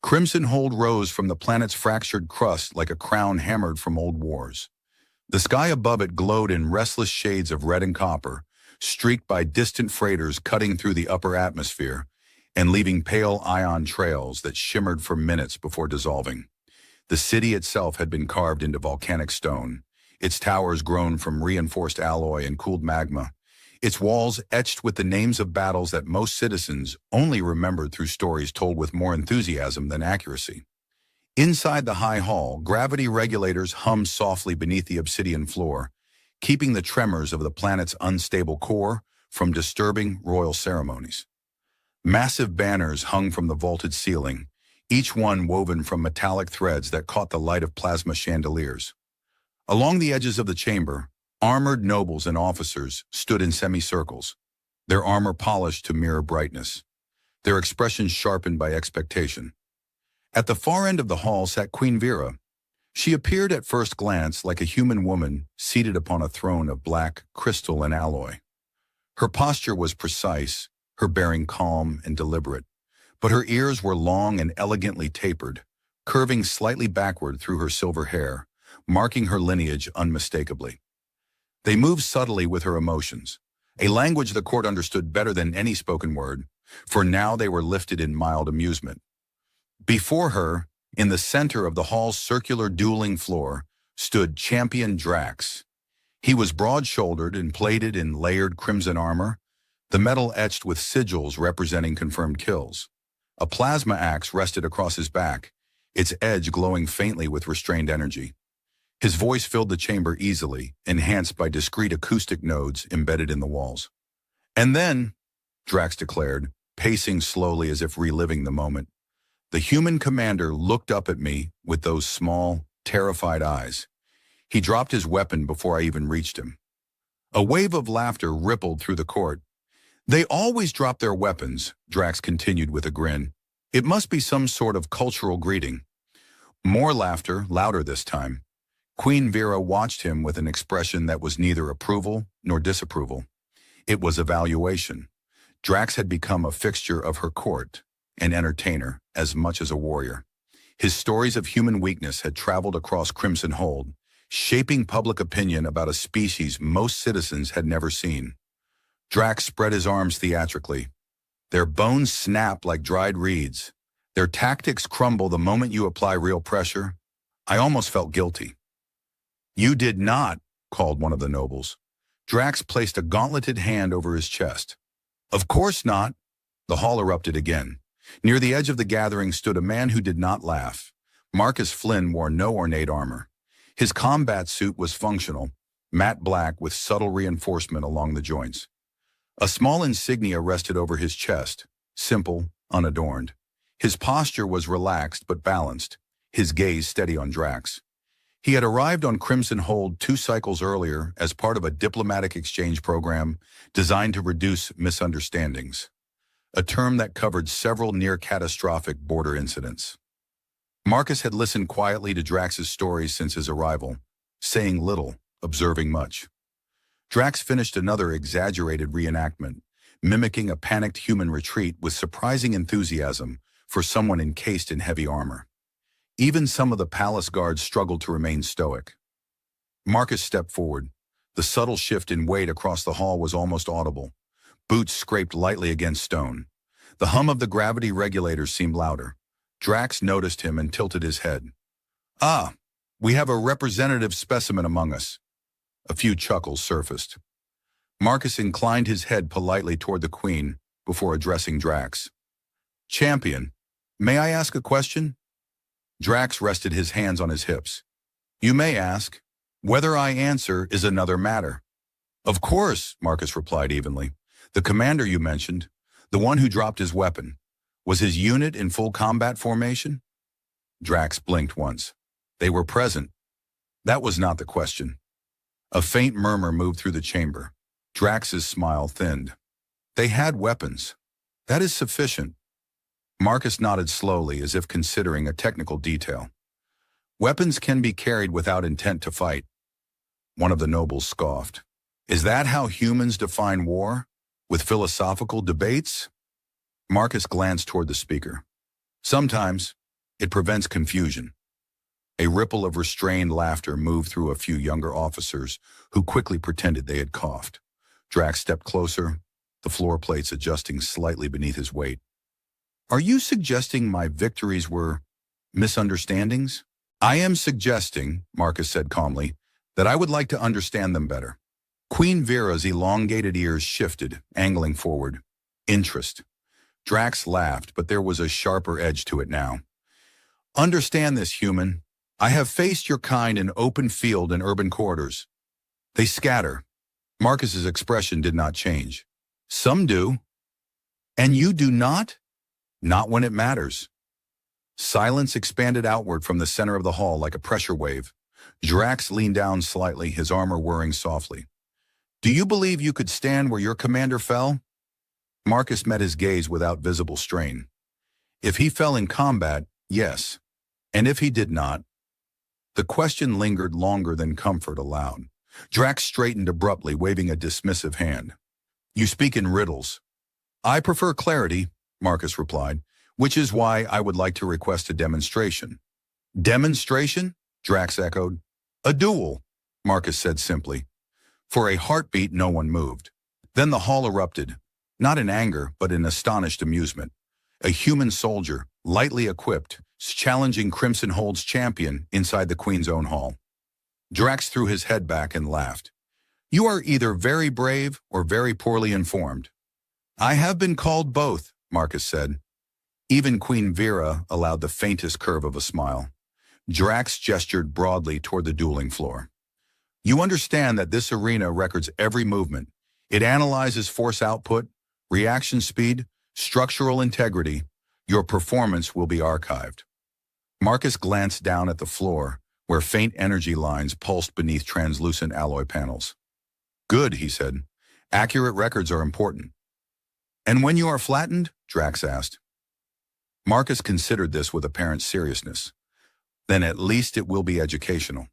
Crimson Hold rose from the planet's fractured crust like a crown hammered from old wars. The sky above it glowed in restless shades of red and copper, streaked by distant freighters cutting through the upper atmosphere and leaving pale ion trails that shimmered for minutes before dissolving. The city itself had been carved into volcanic stone, its towers grown from reinforced alloy and cooled magma, its walls etched with the names of battles that most citizens only remembered through stories told with more enthusiasm than accuracy. Inside the high hall, gravity regulators hummed softly beneath the obsidian floor, keeping the tremors of the planet's unstable core from disturbing royal ceremonies. Massive banners hung from the vaulted ceiling, each one woven from metallic threads that caught the light of plasma chandeliers. Along the edges of the chamber, armored nobles and officers stood in semicircles, their armor polished to mirror brightness, their expressions sharpened by expectation. At the far end of the hall sat Queen Vera. She appeared at first glance like a human woman seated upon a throne of black crystal and alloy. Her posture was precise, her bearing calm and deliberate, but her ears were long and elegantly tapered, curving slightly backward through her silver hair, marking her lineage unmistakably. They moved subtly with her emotions, a language the court understood better than any spoken word, for now they were lifted in mild amusement. Before her, in the center of the hall's circular dueling floor, stood Champion Drax. He was broad-shouldered and plated in layered crimson armor, the metal etched with sigils representing confirmed kills. A plasma axe rested across his back, its edge glowing faintly with restrained energy. His voice filled the chamber easily, enhanced by discrete acoustic nodes embedded in the walls. And then, Drax declared, pacing slowly as if reliving the moment, the human commander looked up at me with those small, terrified eyes. He dropped his weapon before I even reached him. A wave of laughter rippled through the court. They always drop their weapons, Drax continued with a grin. It must be some sort of cultural greeting. More laughter, louder this time. Queen Vera watched him with an expression that was neither approval nor disapproval. It was evaluation. Drax had become a fixture of her court, an entertainer as much as a warrior. His stories of human weakness had traveled across Crimson Hold, shaping public opinion about a species most citizens had never seen. Drax spread his arms theatrically. Their bones snap like dried reeds. Their tactics crumble the moment you apply real pressure. I almost felt guilty. You did not, called one of the nobles. Drax placed a gauntleted hand over his chest. Of course not. The hall erupted again. Near the edge of the gathering stood a man who did not laugh. Marcus Flynn wore no ornate armor. His combat suit was functional, matte black with subtle reinforcement along the joints. A small insignia rested over his chest, simple, unadorned. His posture was relaxed but balanced, his gaze steady on Drax. He had arrived on Crimson Hold 2 cycles earlier as part of a diplomatic exchange program designed to reduce misunderstandings, a term that covered several near-catastrophic border incidents. Marcus had listened quietly to Drax's stories since his arrival, saying little, observing much. Drax finished another exaggerated reenactment, mimicking a panicked human retreat with surprising enthusiasm for someone encased in heavy armor. Even some of the palace guards struggled to remain stoic. Marcus stepped forward. The subtle shift in weight across the hall was almost audible. Boots scraped lightly against stone. The hum of the gravity regulators seemed louder. Drax noticed him and tilted his head. Ah, we have a representative specimen among us. A few chuckles surfaced. Marcus inclined his head politely toward the queen before addressing Drax. Champion, may I ask a question? Drax rested his hands on his hips. You may ask. Whether I answer is another matter. Of course, Marcus replied evenly. The commander you mentioned, the one who dropped his weapon, was his unit in full combat formation? Drax blinked once. They were present. That was not the question. A faint murmur moved through the chamber. Drax's smile thinned. They had weapons. That is sufficient. Marcus nodded slowly as if considering a technical detail. Weapons can be carried without intent to fight. One of the nobles scoffed. Is that how humans define war? With philosophical debates? Marcus glanced toward the speaker. Sometimes, It prevents confusion. A ripple of restrained laughter moved through a few younger officers who quickly pretended they had coughed. Drax stepped closer, the floor plates adjusting slightly beneath his weight. Are you suggesting my victories were misunderstandings? I am suggesting, Marcus said calmly, that I would like to understand them better. Queen Vera's elongated ears shifted, angling forward. Interest. Drax laughed, but there was a sharper edge to it now. Understand this, human. I have faced your kind in open field and urban corridors. They scatter. Marcus's expression did not change. Some do. And you do not? Not when it matters. Silence expanded outward from the center of the hall like a pressure wave. Drax leaned down slightly, his armor whirring softly. Do you believe you could stand where your commander fell? Marcus met his gaze without visible strain. If he fell in combat, yes. And if he did not? The question lingered longer than comfort allowed. Drax straightened abruptly, waving a dismissive hand. You speak in riddles. I prefer clarity, Marcus replied, which is why I would like to request a demonstration. Demonstration? Drax echoed. A duel, Marcus said simply. For a heartbeat, no one moved. Then the hall erupted, not in anger, but in astonished amusement. A human soldier, lightly equipped, challenging Crimson Hold's champion inside the Queen's own hall. Drax threw his head back and laughed. You are either very brave or very poorly informed. I have been called both, Marcus said. Even Queen Vera allowed the faintest curve of a smile. Drax gestured broadly toward the dueling floor. You understand that this arena records every movement. It analyzes force output, reaction speed, structural integrity. Your performance will be archived. Marcus glanced down at the floor, where faint energy lines pulsed beneath translucent alloy panels. Good, he said. Accurate records are important. And when you are flattened? Drax asked. Marcus considered this with apparent seriousness. Then at least it will be educational.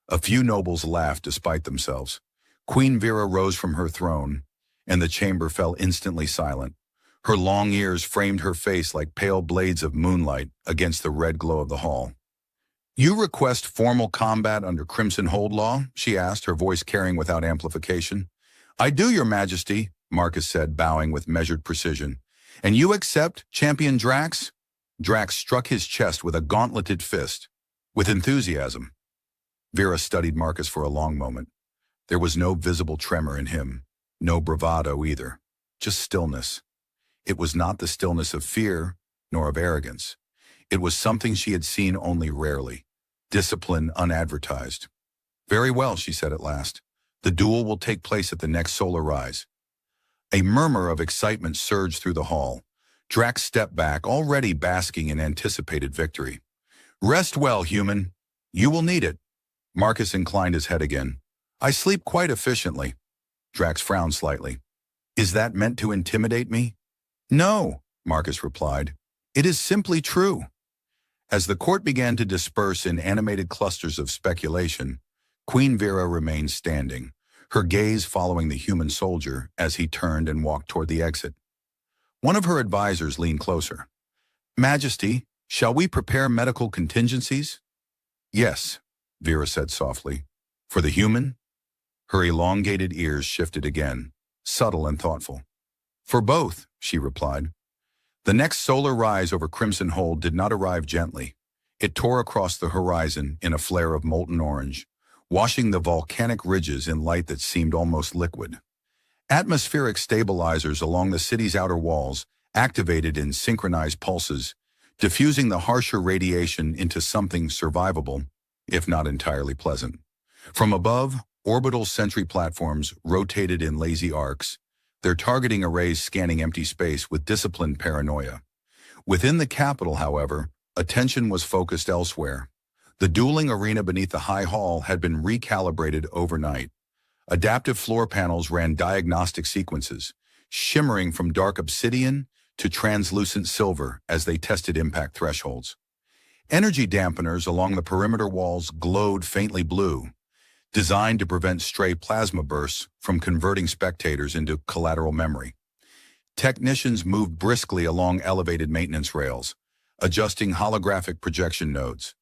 A few nobles laughed despite themselves. Queen Vera rose from her throne, and the chamber fell instantly silent. Her long ears framed her face like pale blades of moonlight against the red glow of the hall. You request formal combat under Crimson Hold law? She asked, her voice carrying without amplification. I do, Your Majesty, Marcus said, bowing with measured precision. And you accept, Champion Drax? Drax struck his chest with a gauntleted fist, with enthusiasm. Vera studied Marcus for a long moment. There was no visible tremor in him, no bravado either, just stillness. It was not the stillness of fear, nor of arrogance. It was something she had seen only rarely, discipline unadvertised. Very well, she said at last. The duel will take place at the next solar rise. A murmur of excitement surged through the hall. Drax stepped back, already basking in anticipated victory. Rest well, human. You will need it. Marcus inclined his head again. I sleep quite efficiently. Drax frowned slightly. Is that meant to intimidate me? No, Marcus replied. It is simply true. As the court began to disperse in animated clusters of speculation, Queen Vera remained standing, her gaze following the human soldier as he turned and walked toward the exit. One of her advisors leaned closer. Majesty, shall we prepare medical contingencies? Yes, Vera said softly. For the human? Her elongated ears shifted again, subtle and thoughtful. For both, she replied. The next solar rise over Crimson Hold did not arrive gently. It tore across the horizon in a flare of molten orange, washing the volcanic ridges in light that seemed almost liquid. Atmospheric stabilizers along the city's outer walls activated in synchronized pulses, diffusing the harsher radiation into something survivable, if not entirely pleasant. From above, orbital sentry platforms rotated in lazy arcs, their targeting arrays scanning empty space with disciplined paranoia. Within the capital, however, attention was focused elsewhere. The dueling arena beneath the high hall had been recalibrated overnight. Adaptive floor panels ran diagnostic sequences, shimmering from dark obsidian to translucent silver as they tested impact thresholds. Energy dampeners along the perimeter walls glowed faintly blue, designed to prevent stray plasma bursts from converting spectators into collateral memory. Technicians moved briskly along elevated maintenance rails, adjusting holographic projection nodes.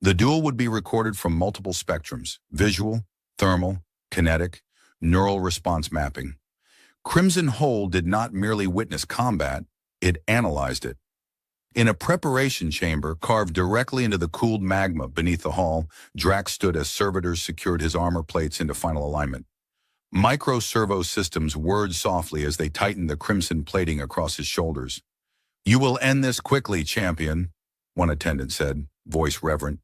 The duel would be recorded from multiple spectrums: visual, thermal, kinetic, neural response mapping. Crimson Hole did not merely witness combat, it analyzed it. In a preparation chamber carved directly into the cooled magma beneath the hall, Drax stood as servitors secured his armor plates into final alignment. Micro-servo systems whirred softly as they tightened the crimson plating across his shoulders. "You will end this quickly, champion," one attendant said, voice reverent.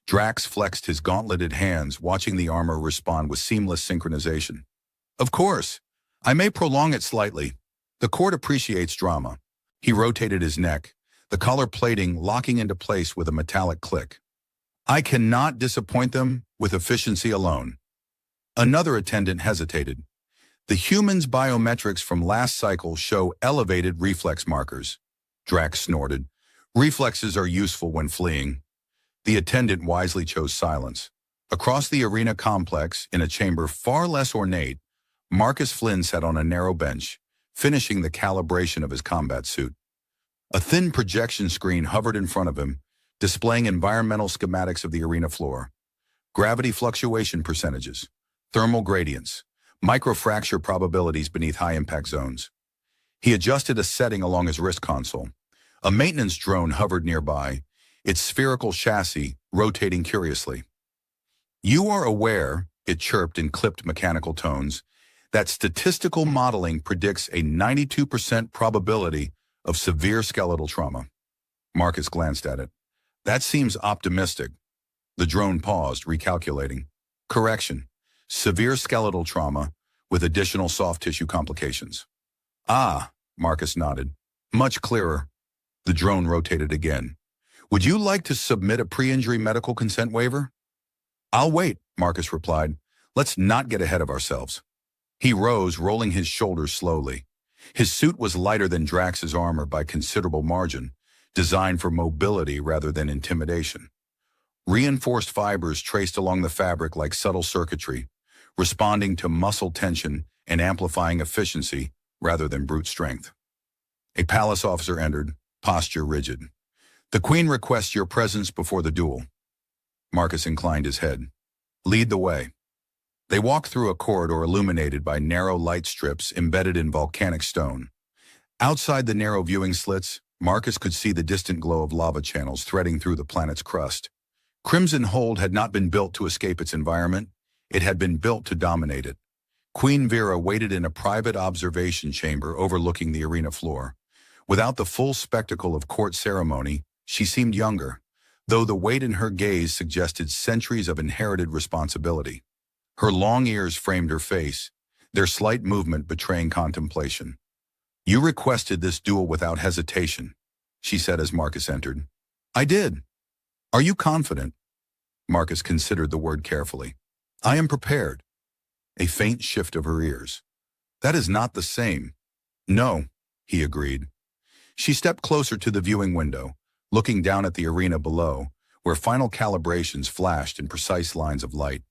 Drax flexed his gauntleted hands, watching the armor respond with seamless synchronization. "Of course. I may prolong it slightly. The court appreciates drama." He rotated his neck, the collar plating locking into place with a metallic click. "I cannot disappoint them with efficiency alone." Another attendant hesitated. "The human's biometrics from last cycle show elevated reflex markers." Drax snorted. "Reflexes are useful when fleeing." The attendant wisely chose silence. Across the arena complex, in a chamber far less ornate, Marcus Flynn sat on a narrow bench, finishing the calibration of his combat suit. A thin projection screen hovered in front of him, displaying environmental schematics of the arena floor. Gravity fluctuation percentages, thermal gradients, microfracture probabilities beneath high-impact zones. He adjusted a setting along his wrist console. A maintenance drone hovered nearby, its spherical chassis rotating curiously. "You are aware," it chirped in clipped mechanical tones, "that statistical modeling predicts a 92% probability of severe skeletal trauma." Marcus glanced at it. "That seems optimistic." The drone paused, recalculating. "Correction. Severe skeletal trauma with additional soft tissue complications." "Ah," Marcus nodded. "Much clearer." The drone rotated again. "Would you like to submit a pre-injury medical consent waiver?" "I'll wait," Marcus replied. "Let's not get ahead of ourselves." He rose, rolling his shoulders slowly. His suit was lighter than Drax's armor by considerable margin, designed for mobility rather than intimidation. Reinforced fibers traced along the fabric like subtle circuitry, responding to muscle tension and amplifying efficiency rather than brute strength. A palace officer entered, posture rigid. "The Queen requests your presence before the duel." Marcus inclined his head. "Lead the way." They walked through a corridor illuminated by narrow light strips embedded in volcanic stone. Outside the narrow viewing slits, Marcus could see the distant glow of lava channels threading through the planet's crust. Crimson Hold had not been built to escape its environment. It had been built to dominate it. Queen Vera waited in a private observation chamber overlooking the arena floor. Without the full spectacle of court ceremony, she seemed younger, though the weight in her gaze suggested centuries of inherited responsibility. Her long ears framed her face, their slight movement betraying contemplation. "You requested this duel without hesitation," she said as Marcus entered. "I did." "Are you confident?" Marcus considered the word carefully. "I am prepared." A faint shift of her ears. "That is not the same." "No," he agreed. She stepped closer to the viewing window, looking down at the arena below, where final calibrations flashed in precise lines of light.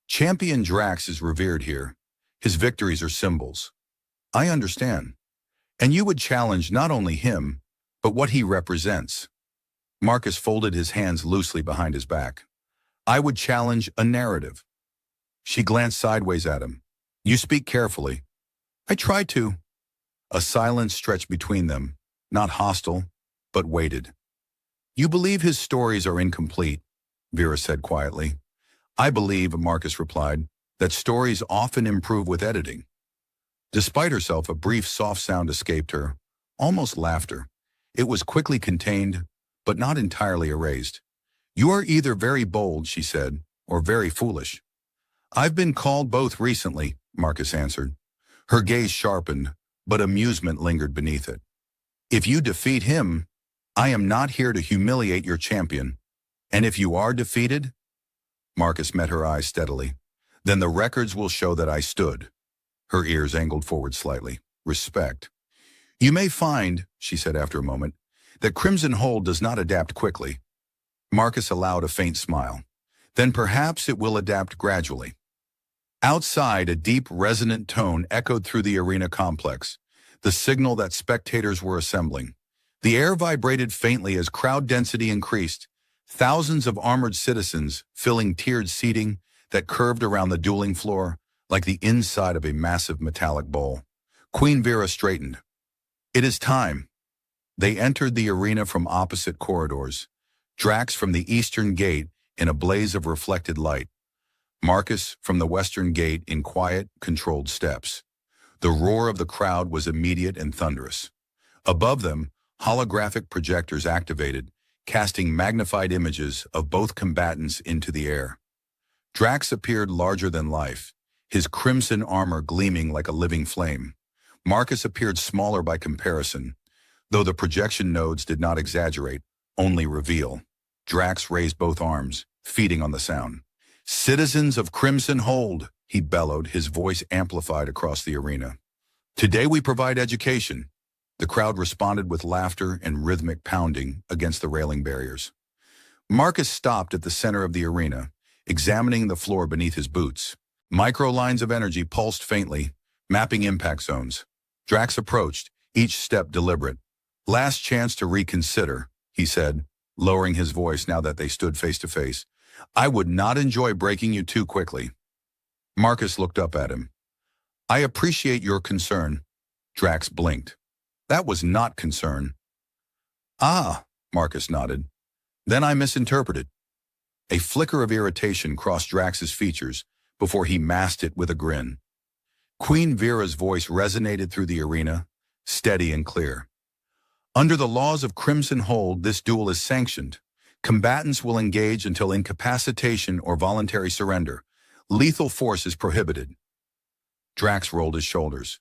"Champion Drax is revered here. His victories are symbols." "I understand. And you would challenge not only him, but what he represents." Marcus folded his hands loosely behind his back. "I would challenge a narrative." She glanced sideways at him. "You speak carefully." "I try to." A silence stretched between them, not hostile, but weighted. "You believe his stories are incomplete," Vera said quietly. "I believe," Marcus replied, "that stories often improve with editing." Despite herself, a brief soft sound escaped her, almost laughter. It was quickly contained, but not entirely erased. "You are either very bold," she said, "or very foolish." "I've been called both recently," Marcus answered. Her gaze sharpened, but amusement lingered beneath it. "If you defeat him, I am not here to humiliate your champion. And if you are defeated," Marcus met her eyes steadily, "then the records will show that I stood." Her ears angled forward slightly. "Respect. You may find," she said after a moment, "that Crimson Hold does not adapt quickly." Marcus allowed a faint smile. "Then perhaps it will adapt gradually." Outside, a deep, resonant tone echoed through the arena complex, the signal that spectators were assembling. The air vibrated faintly as crowd density increased, thousands of armored citizens filling tiered seating that curved around the dueling floor like the inside of a massive metallic bowl. Queen Vera straightened. It is time. They entered the arena from opposite corridors, Drax from the eastern gate in a blaze of reflected light, Marcus from the western gate in quiet, controlled steps. The roar of the crowd was immediate and thunderous. Above them, holographic projectors activated, casting magnified images of both combatants into the air. Drax appeared larger than life, his crimson armor gleaming like a living flame. Marcus appeared smaller by comparison, though the projection nodes did not exaggerate, only reveal. Drax raised both arms, feeding on the sound. "Citizens of Crimson Hold," he bellowed, his voice amplified across the arena. "Today we provide education." The crowd responded with laughter and rhythmic pounding against the railing barriers. Marcus stopped at the center of the arena, examining the floor beneath his boots. Micro-lines of energy pulsed faintly, mapping impact zones. Drax approached, each step deliberate. "Last chance to reconsider," he said, lowering his voice now that they stood face to face. "I would not enjoy breaking you too quickly." Marcus looked up at him. "I appreciate your concern." Drax blinked. "That was not concern." "Ah," Marcus nodded. "Then I misinterpreted." A flicker of irritation crossed Drax's features before he masked it with a grin. Queen Vera's voice resonated through the arena, steady and clear. "Under the laws of Crimson Hold, this duel is sanctioned. Combatants will engage until incapacitation or voluntary surrender. Lethal force is prohibited." Drax rolled his shoulders.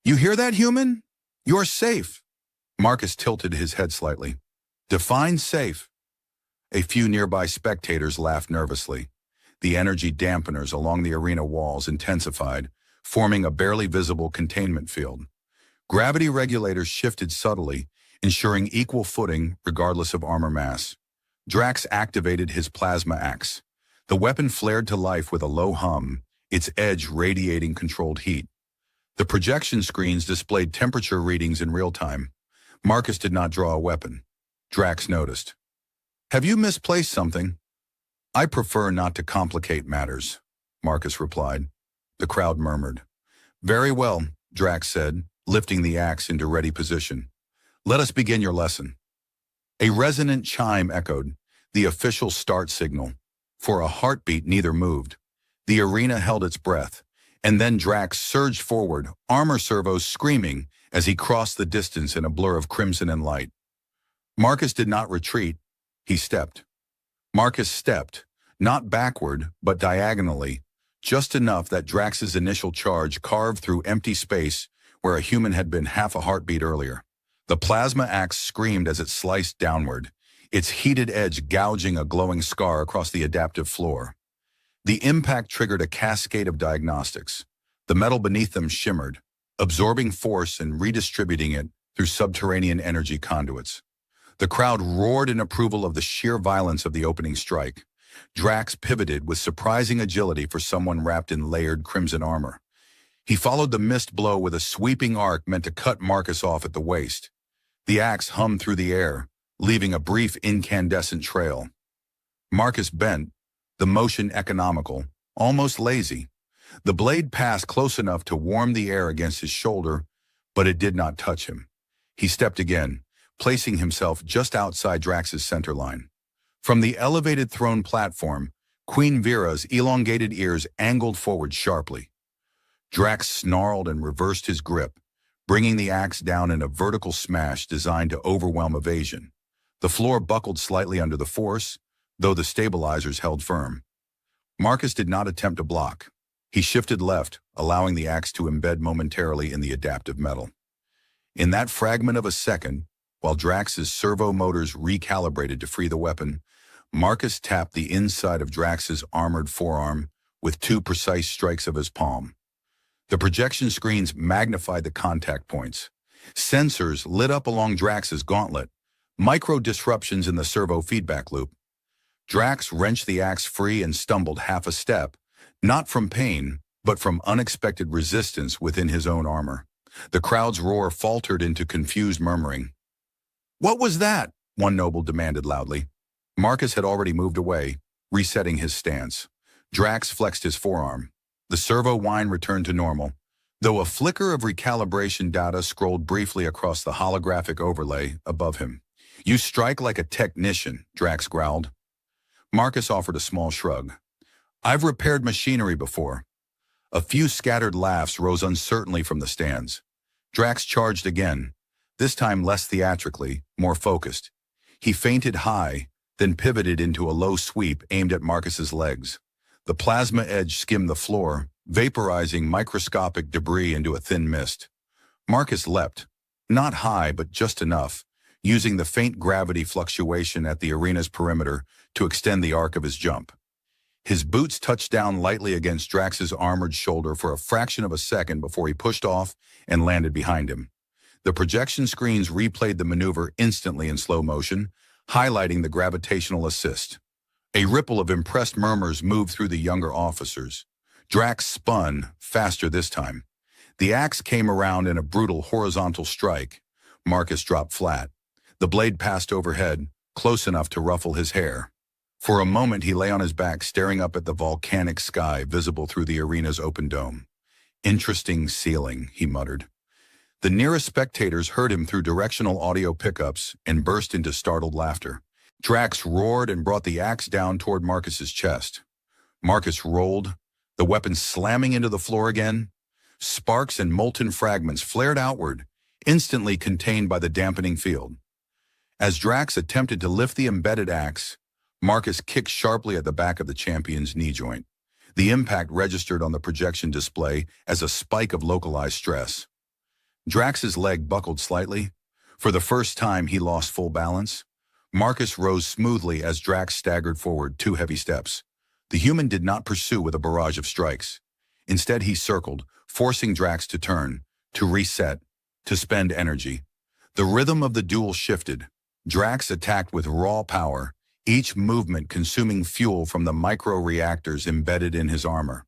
"You hear that, human? You're safe." Marcus tilted his head slightly. "Define safe." A few nearby spectators laughed nervously. The energy dampeners along the arena walls intensified, forming a barely visible containment field. Gravity regulators shifted subtly, ensuring equal footing regardless of armor mass. Drax activated his plasma axe. The weapon flared to life with a low hum, its edge radiating controlled heat. The projection screens displayed temperature readings in real time. Marcus did not draw a weapon. Drax noticed. "Have you misplaced something?" "I prefer not to complicate matters," Marcus replied. The crowd murmured. "Very well," Drax said, lifting the axe into ready position. "Let us begin your lesson." A resonant chime echoed, the official start signal. For a heartbeat, neither moved. The arena held its breath, and then Drax surged forward, armor servos screaming as he crossed the distance in a blur of crimson and light. Marcus did not retreat. He stepped. Marcus stepped, not backward, but diagonally, just enough that Drax's initial charge carved through empty space where a human had been half a heartbeat earlier. The plasma axe screamed as it sliced downward, its heated edge gouging a glowing scar across the adaptive floor. The impact triggered a cascade of diagnostics. The metal beneath them shimmered, absorbing force and redistributing it through subterranean energy conduits. The crowd roared in approval of the sheer violence of the opening strike. Drax pivoted with surprising agility for someone wrapped in layered crimson armor. He followed the missed blow with a sweeping arc meant to cut Marcus off at the waist. The axe hummed through the air, leaving a brief incandescent trail. Marcus bent, the motion economical, almost lazy. The blade passed close enough to warm the air against his shoulder, but it did not touch him. He stepped again, placing himself just outside Drax's center line. From the elevated throne platform, Queen Vera's elongated ears angled forward sharply. Drax snarled and reversed his grip, bringing the axe down in a vertical smash designed to overwhelm evasion. The floor buckled slightly under the force, though the stabilizers held firm. Marcus did not attempt to block. He shifted left, allowing the axe to embed momentarily in the adaptive metal. In that fragment of a second, while Drax's servo motors recalibrated to free the weapon, Marcus tapped the inside of Drax's armored forearm with 2 precise strikes of his palm. The projection screens magnified the contact points. Sensors lit up along Drax's gauntlet, micro-disruptions in the servo feedback loop. Drax wrenched the axe free and stumbled half a step, not from pain, but from unexpected resistance within his own armor. The crowd's roar faltered into confused murmuring. "What was that?" one noble demanded loudly. Marcus had already moved away, resetting his stance. Drax flexed his forearm. The servo whine returned to normal, though a flicker of recalibration data scrolled briefly across the holographic overlay above him. "You strike like a technician," Drax growled. Marcus offered a small shrug. "I've repaired machinery before." A few scattered laughs rose uncertainly from the stands. Drax charged again, this time less theatrically, more focused. He feinted high, then pivoted into a low sweep aimed at Marcus's legs. The plasma edge skimmed the floor, vaporizing microscopic debris into a thin mist. Marcus leapt, not high but just enough, using the faint gravity fluctuation at the arena's perimeter to extend the arc of his jump. His boots touched down lightly against Drax's armored shoulder for a fraction of a second before he pushed off and landed behind him. The projection screens replayed the maneuver instantly in slow motion, highlighting the gravitational assist. A ripple of impressed murmurs moved through the younger officers. Drax spun, faster this time. The axe came around in a brutal horizontal strike. Marcus dropped flat. The blade passed overhead, close enough to ruffle his hair. For a moment he lay on his back staring up at the volcanic sky visible through the arena's open dome. "Interesting ceiling," he muttered. The nearest spectators heard him through directional audio pickups and burst into startled laughter. Drax roared and brought the axe down toward Marcus's chest. Marcus rolled, the weapon slamming into the floor again. Sparks and molten fragments flared outward, instantly contained by the dampening field. As Drax attempted to lift the embedded axe, Marcus kicked sharply at the back of the champion's knee joint. The impact registered on the projection display as a spike of localized stress. Drax's leg buckled slightly. For the first time, he lost full balance. Marcus rose smoothly as Drax staggered forward 2 heavy steps. The human did not pursue with a barrage of strikes. Instead, he circled, forcing Drax to turn, to reset, to spend energy. The rhythm of the duel shifted. Drax attacked with raw power, each movement consuming fuel from the micro-reactors embedded in his armor.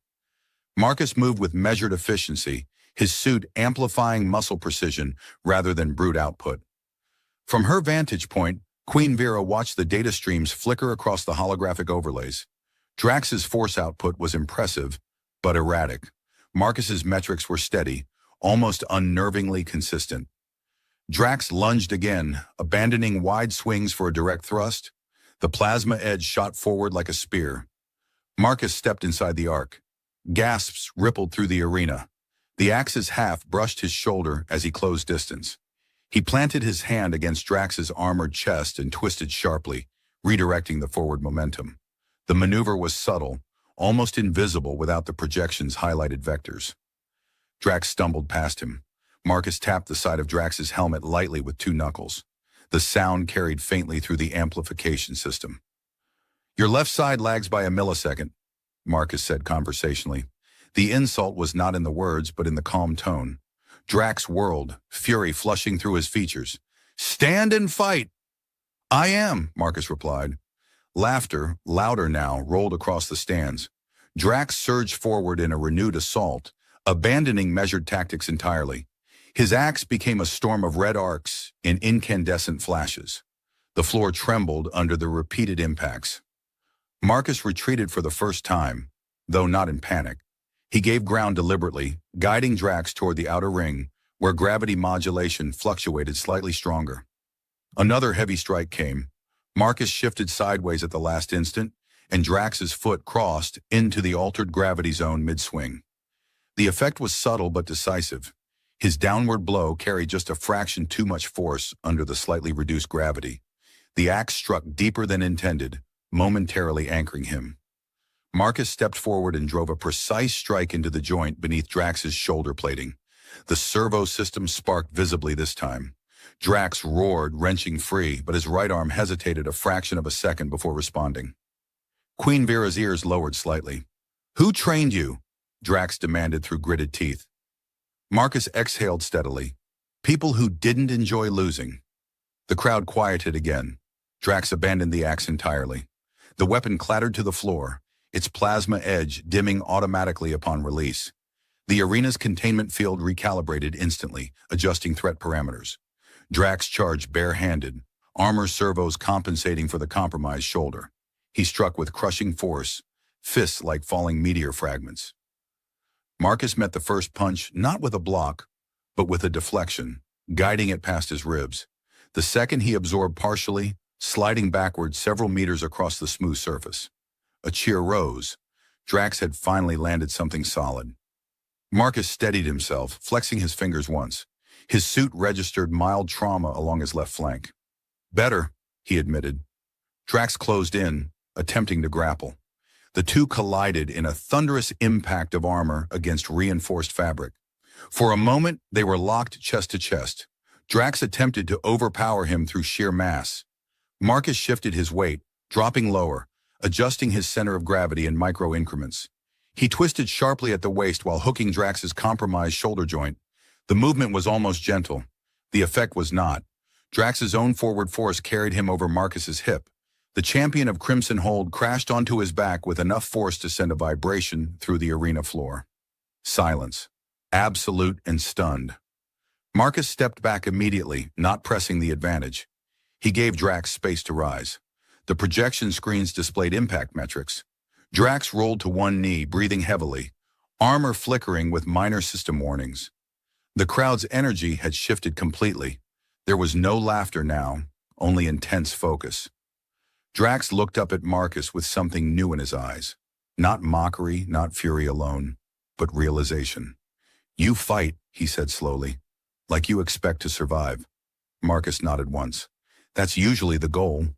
Marcus moved with measured efficiency, his suit amplifying muscle precision rather than brute output. From her vantage point, Queen Vera watched the data streams flicker across the holographic overlays. Drax's force output was impressive, but erratic. Marcus's metrics were steady, almost unnervingly consistent. Drax lunged again, abandoning wide swings for a direct thrust. The plasma edge shot forward like a spear. Marcus stepped inside the arc. Gasps rippled through the arena. The axe's half brushed his shoulder as he closed distance. He planted his hand against Drax's armored chest and twisted sharply, redirecting the forward momentum. The maneuver was subtle, almost invisible without the projection's highlighted vectors. Drax stumbled past him. Marcus tapped the side of Drax's helmet lightly with 2 knuckles. The sound carried faintly through the amplification system. "Your left side lags by a millisecond," Marcus said conversationally. The insult was not in the words, but in the calm tone. Drax whirled, fury flushing through his features. "Stand and fight!" "I am," Marcus replied. Laughter, louder now, rolled across the stands. Drax surged forward in a renewed assault, abandoning measured tactics entirely. His axe became a storm of red arcs and incandescent flashes. The floor trembled under the repeated impacts. Marcus retreated for the first time, though not in panic. He gave ground deliberately, guiding Drax toward the outer ring, where gravity modulation fluctuated slightly stronger. Another heavy strike came. Marcus shifted sideways at the last instant, and Drax's foot crossed into the altered gravity zone mid-swing. The effect was subtle but decisive. His downward blow carried just a fraction too much force under the slightly reduced gravity. The axe struck deeper than intended, momentarily anchoring him. Marcus stepped forward and drove a precise strike into the joint beneath Drax's shoulder plating. The servo system sparked visibly this time. Drax roared, wrenching free, but his right arm hesitated a fraction of a second before responding. Queen Vera's ears lowered slightly. "Who trained you?" Drax demanded through gritted teeth. Marcus exhaled steadily. "People who didn't enjoy losing." The crowd quieted again. Drax abandoned the axe entirely. The weapon clattered to the floor, its plasma edge dimming automatically upon release. The arena's containment field recalibrated instantly, adjusting threat parameters. Drax charged barehanded, armor servos compensating for the compromised shoulder. He struck with crushing force, fists like falling meteor fragments. Marcus met the first punch not with a block, but with a deflection, guiding it past his ribs. The second he absorbed partially, sliding backward several meters across the smooth surface. A cheer rose. Drax had finally landed something solid. Marcus steadied himself, flexing his fingers once. His suit registered mild trauma along his left flank. Better, he admitted. Drax closed in, attempting to grapple. The two collided in a thunderous impact of armor against reinforced fabric. For a moment, they were locked chest to chest. Drax attempted to overpower him through sheer mass. Marcus shifted his weight, dropping lower, adjusting his center of gravity in micro increments. He twisted sharply at the waist while hooking Drax's compromised shoulder joint. The movement was almost gentle. The effect was not. Drax's own forward force carried him over Marcus's hip. The champion of Crimson Hold crashed onto his back with enough force to send a vibration through the arena floor. Silence. Absolute and stunned. Marcus stepped back immediately, not pressing the advantage. He gave Drax space to rise. The projection screens displayed impact metrics. Drax rolled to one knee, breathing heavily, armor flickering with minor system warnings. The crowd's energy had shifted completely. There was no laughter now, only intense focus. Drax looked up at Marcus with something new in his eyes. Not mockery, not fury alone, but realization. "You fight," he said slowly, "like you expect to survive." Marcus nodded once. "That's usually the goal."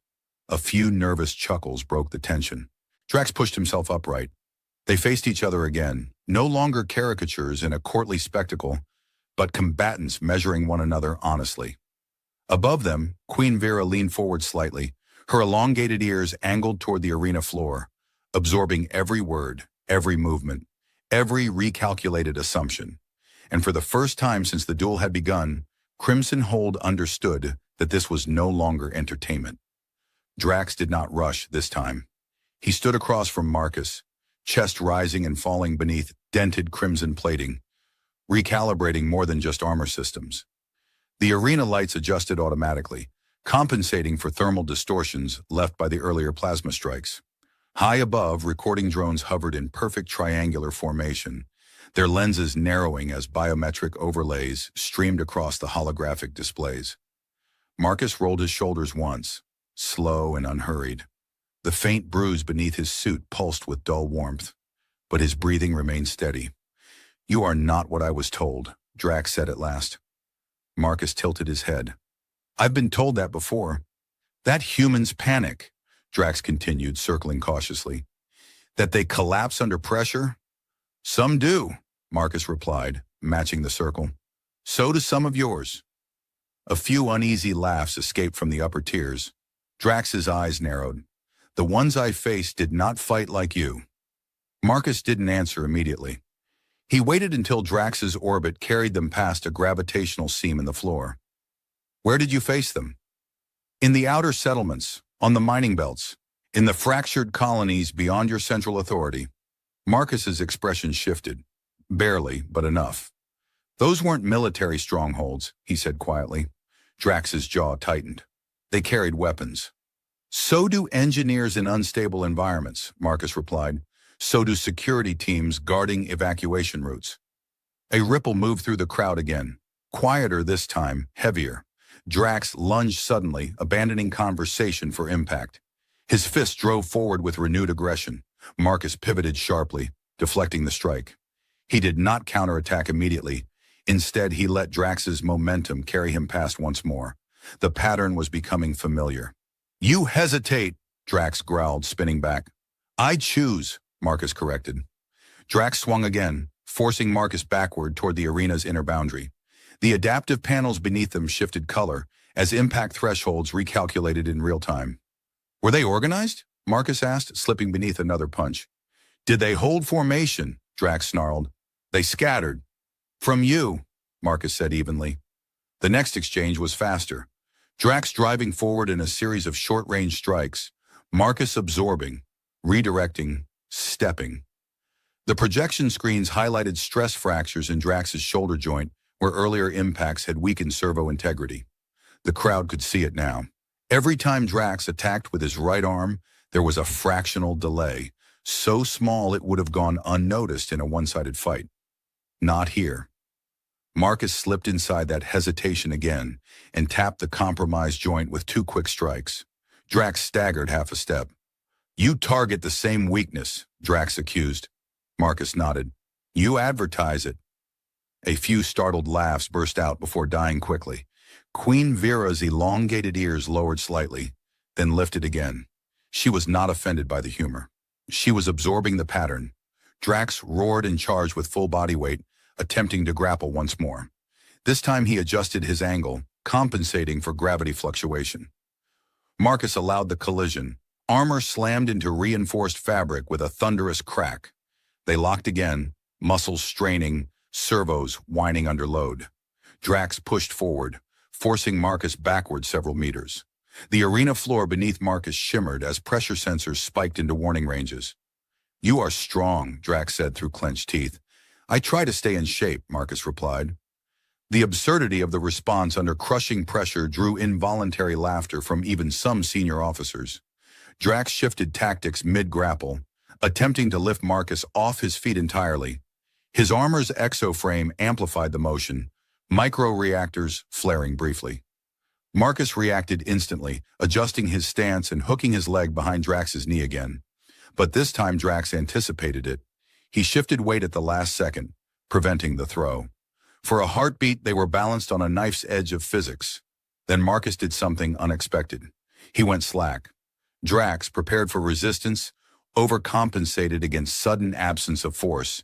A few nervous chuckles broke the tension. Drax pushed himself upright. They faced each other again, no longer caricatures in a courtly spectacle, but combatants measuring one another honestly. Above them, Queen Vera leaned forward slightly, her elongated ears angled toward the arena floor, absorbing every word, every movement, every recalculated assumption. And for the first time since the duel had begun, Crimson Hold understood that this was no longer entertainment. Drax did not rush this time. He stood across from Marcus, chest rising and falling beneath dented crimson plating, recalibrating more than just armor systems. The arena lights adjusted automatically, compensating for thermal distortions left by the earlier plasma strikes. High above, recording drones hovered in perfect triangular formation, their lenses narrowing as biometric overlays streamed across the holographic displays. Marcus rolled his shoulders once, slow and unhurried. The faint bruise beneath his suit pulsed with dull warmth, but his breathing remained steady. "You are not what I was told," Drax said at last. Marcus tilted his head. "I've been told that before. That humans panic," Drax continued, circling cautiously. "That they collapse under pressure? Some do," Marcus replied, matching the circle. "So do some of yours." A few uneasy laughs escaped from the upper tiers. Drax's eyes narrowed. "The ones I faced did not fight like you." Marcus didn't answer immediately. He waited until Drax's orbit carried them past a gravitational seam in the floor. "Where did you face them?" "In the outer settlements, on the mining belts, in the fractured colonies beyond your central authority." Marcus's expression shifted. Barely, but enough. "Those weren't military strongholds," he said quietly. Drax's jaw tightened. "They carried weapons." "So do engineers in unstable environments," Marcus replied. "So do security teams guarding evacuation routes." A ripple moved through the crowd again. Quieter this time, heavier. Drax lunged suddenly, abandoning conversation for impact. His fist drove forward with renewed aggression. Marcus pivoted sharply, deflecting the strike. He did not counterattack immediately. Instead, he let Drax's momentum carry him past once more. The pattern was becoming familiar. "You hesitate," Drax growled, spinning back. "I choose," Marcus corrected. Drax swung again, forcing Marcus backward toward the arena's inner boundary. The adaptive panels beneath them shifted color as impact thresholds recalculated in real time. "Were they organized?" Marcus asked, slipping beneath another punch. "Did they hold formation?" Drax snarled. "They scattered." "From you," Marcus said evenly. The next exchange was faster. Drax driving forward in a series of short-range strikes, Marcus absorbing, redirecting, stepping. The projection screens highlighted stress fractures in Drax's shoulder joint where earlier impacts had weakened servo integrity. The crowd could see it now. Every time Drax attacked with his right arm, there was a fractional delay, so small it would have gone unnoticed in a one-sided fight. Not here. Marcus slipped inside that hesitation again and tapped the compromised joint with 2 quick strikes. Drax staggered half a step. "You target the same weakness," Drax accused. Marcus nodded. "You advertise it." A few startled laughs burst out before dying quickly. Queen Vera's elongated ears lowered slightly, then lifted again. She was not offended by the humor. She was absorbing the pattern. Drax roared and charged with full body weight, attempting to grapple once more. This time he adjusted his angle, compensating for gravity fluctuation. Marcus allowed the collision. Armor slammed into reinforced fabric with a thunderous crack. They locked again, muscles straining, servos whining under load. Drax pushed forward, forcing Marcus backward several meters. The arena floor beneath Marcus shimmered as pressure sensors spiked into warning ranges. "You are strong," Drax said through clenched teeth. "I try to stay in shape," Marcus replied. The absurdity of the response under crushing pressure drew involuntary laughter from even some senior officers. Drax shifted tactics mid-grapple, attempting to lift Marcus off his feet entirely. His armor's exoframe amplified the motion, micro-reactors flaring briefly. Marcus reacted instantly, adjusting his stance and hooking his leg behind Drax's knee again. But this time Drax anticipated it. He shifted weight at the last second, preventing the throw. For a heartbeat, they were balanced on a knife's edge of physics. Then Marcus did something unexpected. He went slack. Drax, prepared for resistance, overcompensated against sudden absence of force.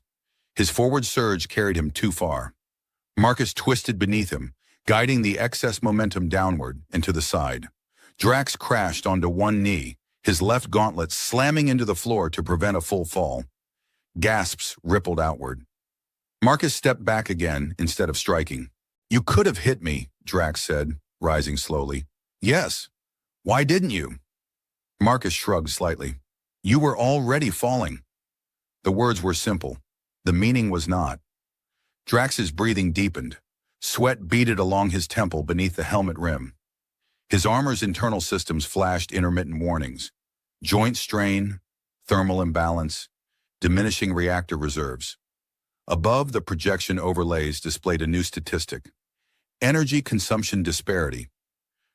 His forward surge carried him too far. Marcus twisted beneath him, guiding the excess momentum downward and to the side. Drax crashed onto one knee, his left gauntlet slamming into the floor to prevent a full fall. Gasps rippled outward. Marcus stepped back again instead of striking. "You could have hit me," Drax said, rising slowly. "Yes. Why didn't you?" Marcus shrugged slightly. "You were already falling." The words were simple. The meaning was not. Drax's breathing deepened. Sweat beaded along his temple beneath the helmet rim. His armor's internal systems flashed intermittent warnings. Joint strain, thermal imbalance, diminishing reactor reserves. Above, the projection overlays displayed a new statistic. Energy consumption disparity.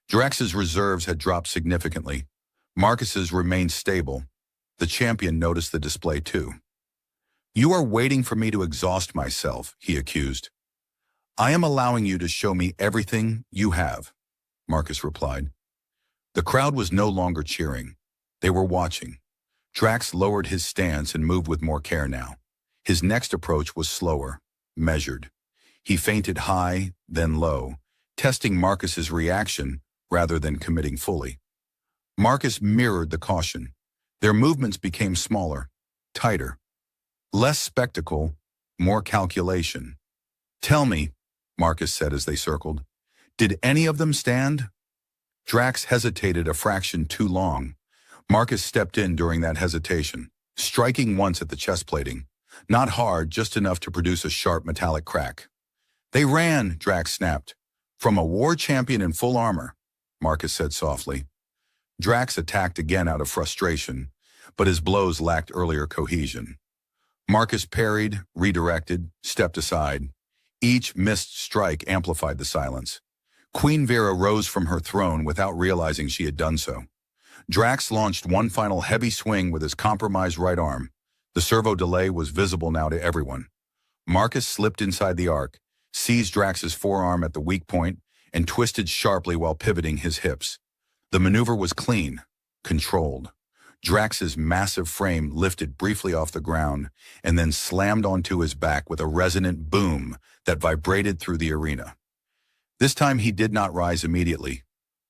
Drax's reserves had dropped significantly. Marcus's remained stable. The champion noticed the display too. "You are waiting for me to exhaust myself," he accused. "I am allowing you to show me everything you have," Marcus replied. The crowd was no longer cheering. They were watching. Drax lowered his stance and moved with more care now. His next approach was slower, measured. He feinted high, then low, testing Marcus's reaction rather than committing fully. Marcus mirrored the caution. Their movements became smaller, tighter. Less spectacle, more calculation. "Tell me," Marcus said as they circled, "did any of them stand?" Drax hesitated a fraction too long. Marcus stepped in during that hesitation, striking once at the chest plating. Not hard, just enough to produce a sharp metallic crack. "They ran," Drax snapped. "From a war champion in full armor," Marcus said softly. Drax attacked again out of frustration, but his blows lacked earlier cohesion. Marcus parried, redirected, stepped aside. Each missed strike amplified the silence. Queen Vera rose from her throne without realizing she had done so. Drax launched one final heavy swing with his compromised right arm. The servo delay was visible now to everyone. Marcus slipped inside the arc, seized Drax's forearm at the weak point, and twisted sharply while pivoting his hips. The maneuver was clean, controlled. Drax's massive frame lifted briefly off the ground and then slammed onto his back with a resonant boom that vibrated through the arena. This time he did not rise immediately.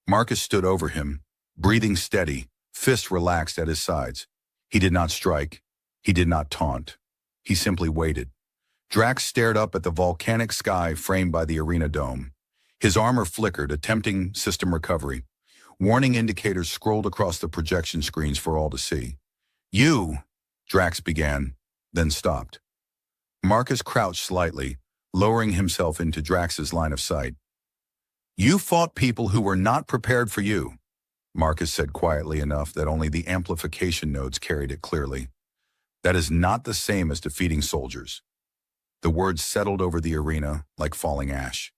Marcus stood over him, breathing steady, fists relaxed at his sides. He did not strike. He did not taunt. He simply waited. Drax stared up at the volcanic sky framed by the arena dome. His armor flickered, attempting system recovery. Warning indicators scrolled across the projection screens for all to see. "You," Drax began, then stopped. Marcus crouched slightly, lowering himself into Drax's line of sight. You fought people who were not prepared for you, Marcus said quietly enough that only the amplification notes carried it clearly. That is not the same as defeating soldiers. The words settled over the arena like falling ash.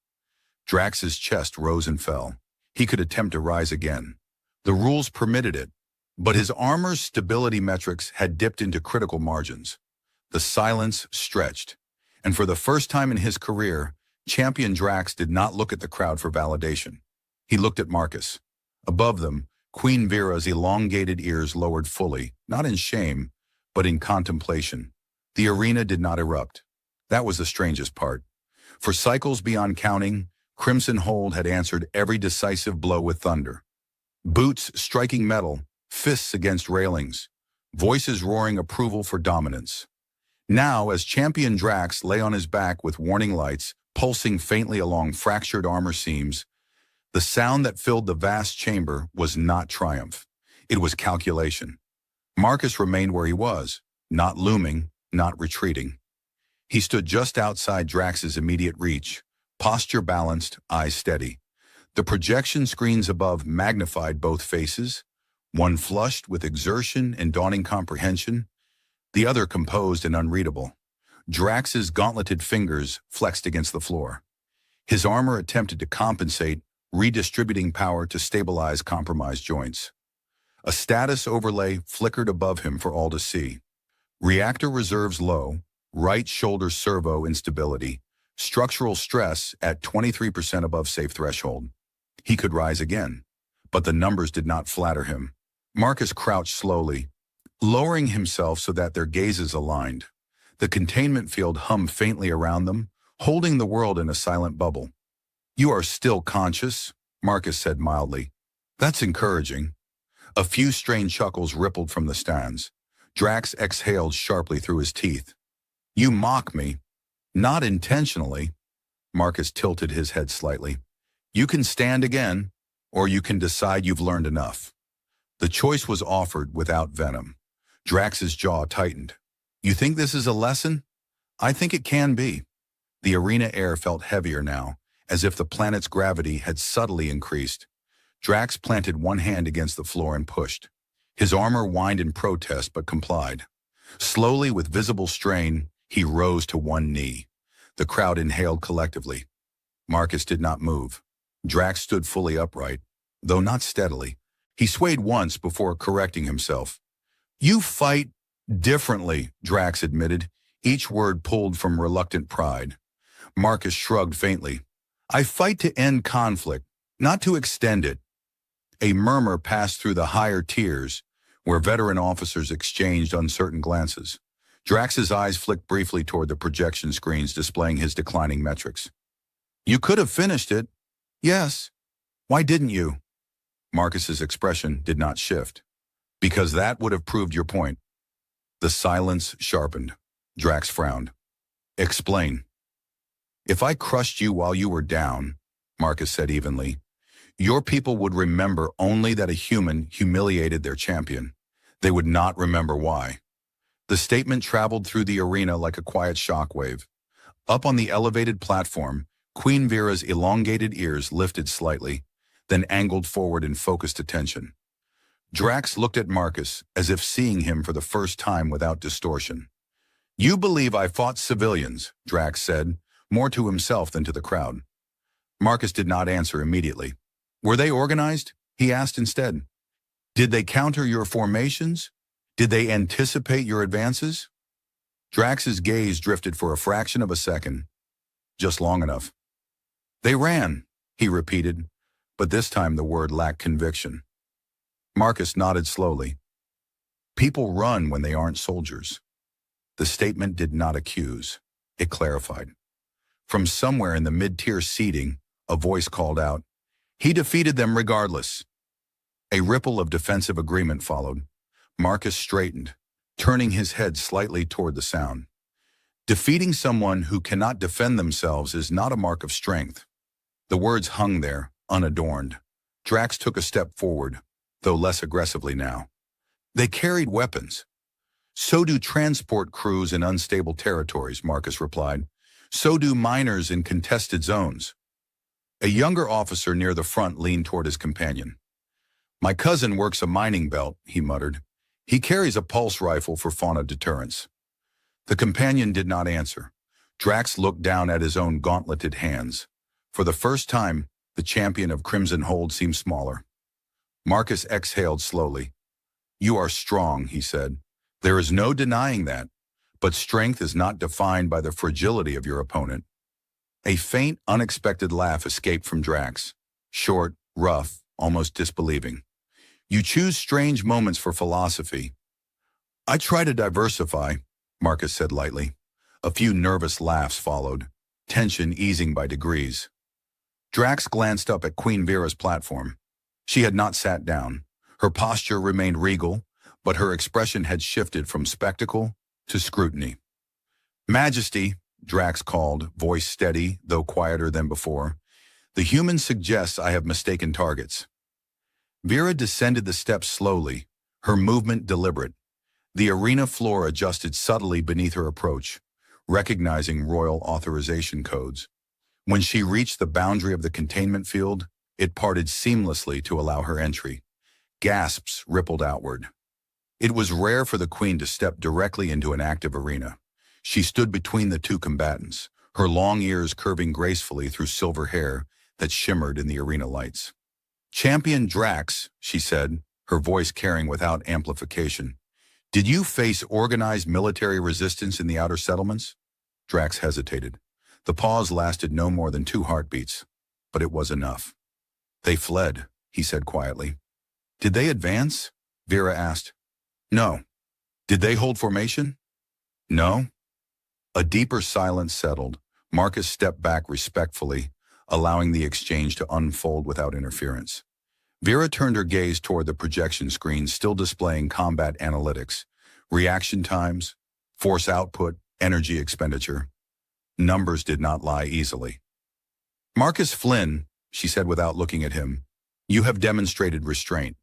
Drax's chest rose and fell. He could attempt to rise again. The rules permitted it, but his armor's stability metrics had dipped into critical margins. The silence stretched, and for the first time in his career, Champion Drax did not look at the crowd for validation. He looked at Marcus. Above them, Queen Vera's elongated ears lowered fully, not in shame, but in contemplation. The arena did not erupt. That was the strangest part. For cycles beyond counting, Crimson Hold had answered every decisive blow with thunder. Boots striking metal, fists against railings, voices roaring approval for dominance. Now, as Champion Drax lay on his back with warning lights pulsing faintly along fractured armor seams, the sound that filled the vast chamber was not triumph. It was calculation. Marcus remained where he was, not looming, not retreating. He stood just outside Drax's immediate reach, posture balanced, eyes steady. The projection screens above magnified both faces, one flushed with exertion and dawning comprehension, the other composed and unreadable. Drax's gauntleted fingers flexed against the floor. His armor attempted to compensate, redistributing power to stabilize compromised joints. A status overlay flickered above him for all to see. Reactor reserves low, right shoulder servo instability, structural stress at 23% above safe threshold. He could rise again, but the numbers did not flatter him. Marcus crouched slowly, lowering himself so that their gazes aligned. The containment field hummed faintly around them, holding the world in a silent bubble. "You are still conscious," Marcus said mildly. "That's encouraging." A few strained chuckles rippled from the stands. Drax exhaled sharply through his teeth. "You mock me." "Not intentionally." Marcus tilted his head slightly. "You can stand again, or you can decide you've learned enough." The choice was offered without venom. Drax's jaw tightened. "You think this is a lesson?" "I think it can be." The arena air felt heavier now, as if the planet's gravity had subtly increased. Drax planted one hand against the floor and pushed. His armor whined in protest but complied. Slowly, with visible strain, he rose to one knee. The crowd inhaled collectively. Marcus did not move. Drax stood fully upright, though not steadily. He swayed once before correcting himself. "You fight differently," Drax admitted, each word pulled from reluctant pride. Marcus shrugged faintly. "I fight to end conflict, not to extend it." A murmur passed through the higher tiers, where veteran officers exchanged uncertain glances. Drax's eyes flicked briefly toward the projection screens displaying his declining metrics. "You could have finished it." "Yes." "Why didn't you?" Marcus's expression did not shift. "Because that would have proved your point." The silence sharpened. Drax frowned. "Explain." "If I crushed you while you were down," Marcus said evenly, "your people would remember only that a human humiliated their champion. They would not remember why." The statement traveled through the arena like a quiet shockwave. Up on the elevated platform, Queen Vera's elongated ears lifted slightly, then angled forward in focused attention. Drax looked at Marcus as if seeing him for the first time without distortion. "You believe I fought civilians," Drax said, more to himself than to the crowd. Marcus did not answer immediately. "Were they organized?" he asked instead. "Did they counter your formations? Did they anticipate your advances?" Drax's gaze drifted for a fraction of a second, just long enough. "They ran," he repeated, but this time the word lacked conviction. Marcus nodded slowly. "People run when they aren't soldiers." The statement did not accuse. It clarified. From somewhere in the mid-tier seating, a voice called out, "He defeated them regardless." A ripple of defensive agreement followed. Marcus straightened, turning his head slightly toward the sound. Defeating someone who cannot defend themselves is not a mark of strength. The words hung there, unadorned. Drax took a step forward, though less aggressively now. "They carried weapons." "So do transport crews in unstable territories," Marcus replied. "So do miners in contested zones." A younger officer near the front leaned toward his companion. My cousin works a mining belt, he muttered. He carries a pulse rifle for fauna deterrence. The companion did not answer. Drax looked down at his own gauntleted hands. For the first time, the champion of Crimson Hold seemed smaller. Marcus exhaled slowly. You are strong, he said. There is no denying that. But strength is not defined by the fragility of your opponent. A faint, unexpected laugh escaped from Drax. Short, rough, almost disbelieving. You choose strange moments for philosophy. I try to diversify, Marcus said lightly. A few nervous laughs followed, tension easing by degrees. Drax glanced up at Queen Vera's platform. She had not sat down. Her posture remained regal, but her expression had shifted from spectacle to scrutiny. Majesty, Drax called, voice steady, though quieter than before. The human suggests I have mistaken targets. Vera descended the steps slowly, her movement deliberate. The arena floor adjusted subtly beneath her approach, recognizing royal authorization codes. When she reached the boundary of the containment field, it parted seamlessly to allow her entry. Gasps rippled outward. It was rare for the queen to step directly into an active arena. She stood between the two combatants, her long ears curving gracefully through silver hair that shimmered in the arena lights. Champion Drax, she said, her voice carrying without amplification. Did you face organized military resistance in the outer settlements? Drax hesitated. The pause lasted no more than 2 heartbeats, but it was enough. They fled, he said quietly. Did they advance? Vera asked. No. Did they hold formation? No. A deeper silence settled. Marcus stepped back respectfully, allowing the exchange to unfold without interference. Vera turned her gaze toward the projection screen still displaying combat analytics, reaction times, force output, energy expenditure. Numbers did not lie easily. Marcus Flynn, she said without looking at him, you have demonstrated restraint.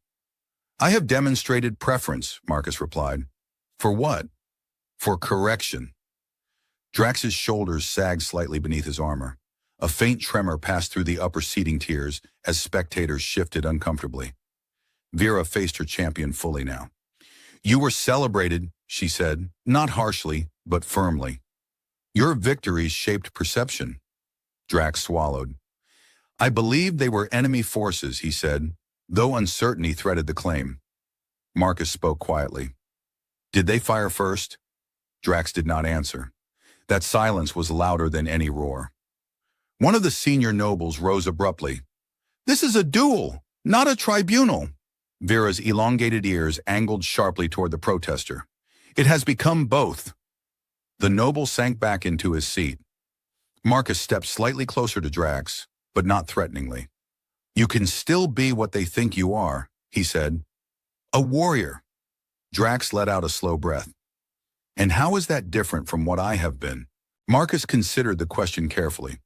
I have demonstrated preference, Marcus replied. For what? For correction. Drax's shoulders sagged slightly beneath his armor. A faint tremor passed through the upper seating tiers as spectators shifted uncomfortably. Vera faced her champion fully now. You were celebrated, she said, not harshly, but firmly. Your victories shaped perception. Drax swallowed. I believed they were enemy forces, he said, though uncertainty threaded the claim. Marcus spoke quietly. Did they fire first? Drax did not answer. That silence was louder than any roar. One of the senior nobles rose abruptly. This is a duel, not a tribunal. Vera's elongated ears angled sharply toward the protester. It has become both. The noble sank back into his seat. Marcus stepped slightly closer to Drax, but not threateningly. You can still be what they think you are, he said. A warrior. Drax let out a slow breath. And how is that different from what I have been? Marcus considered the question carefully.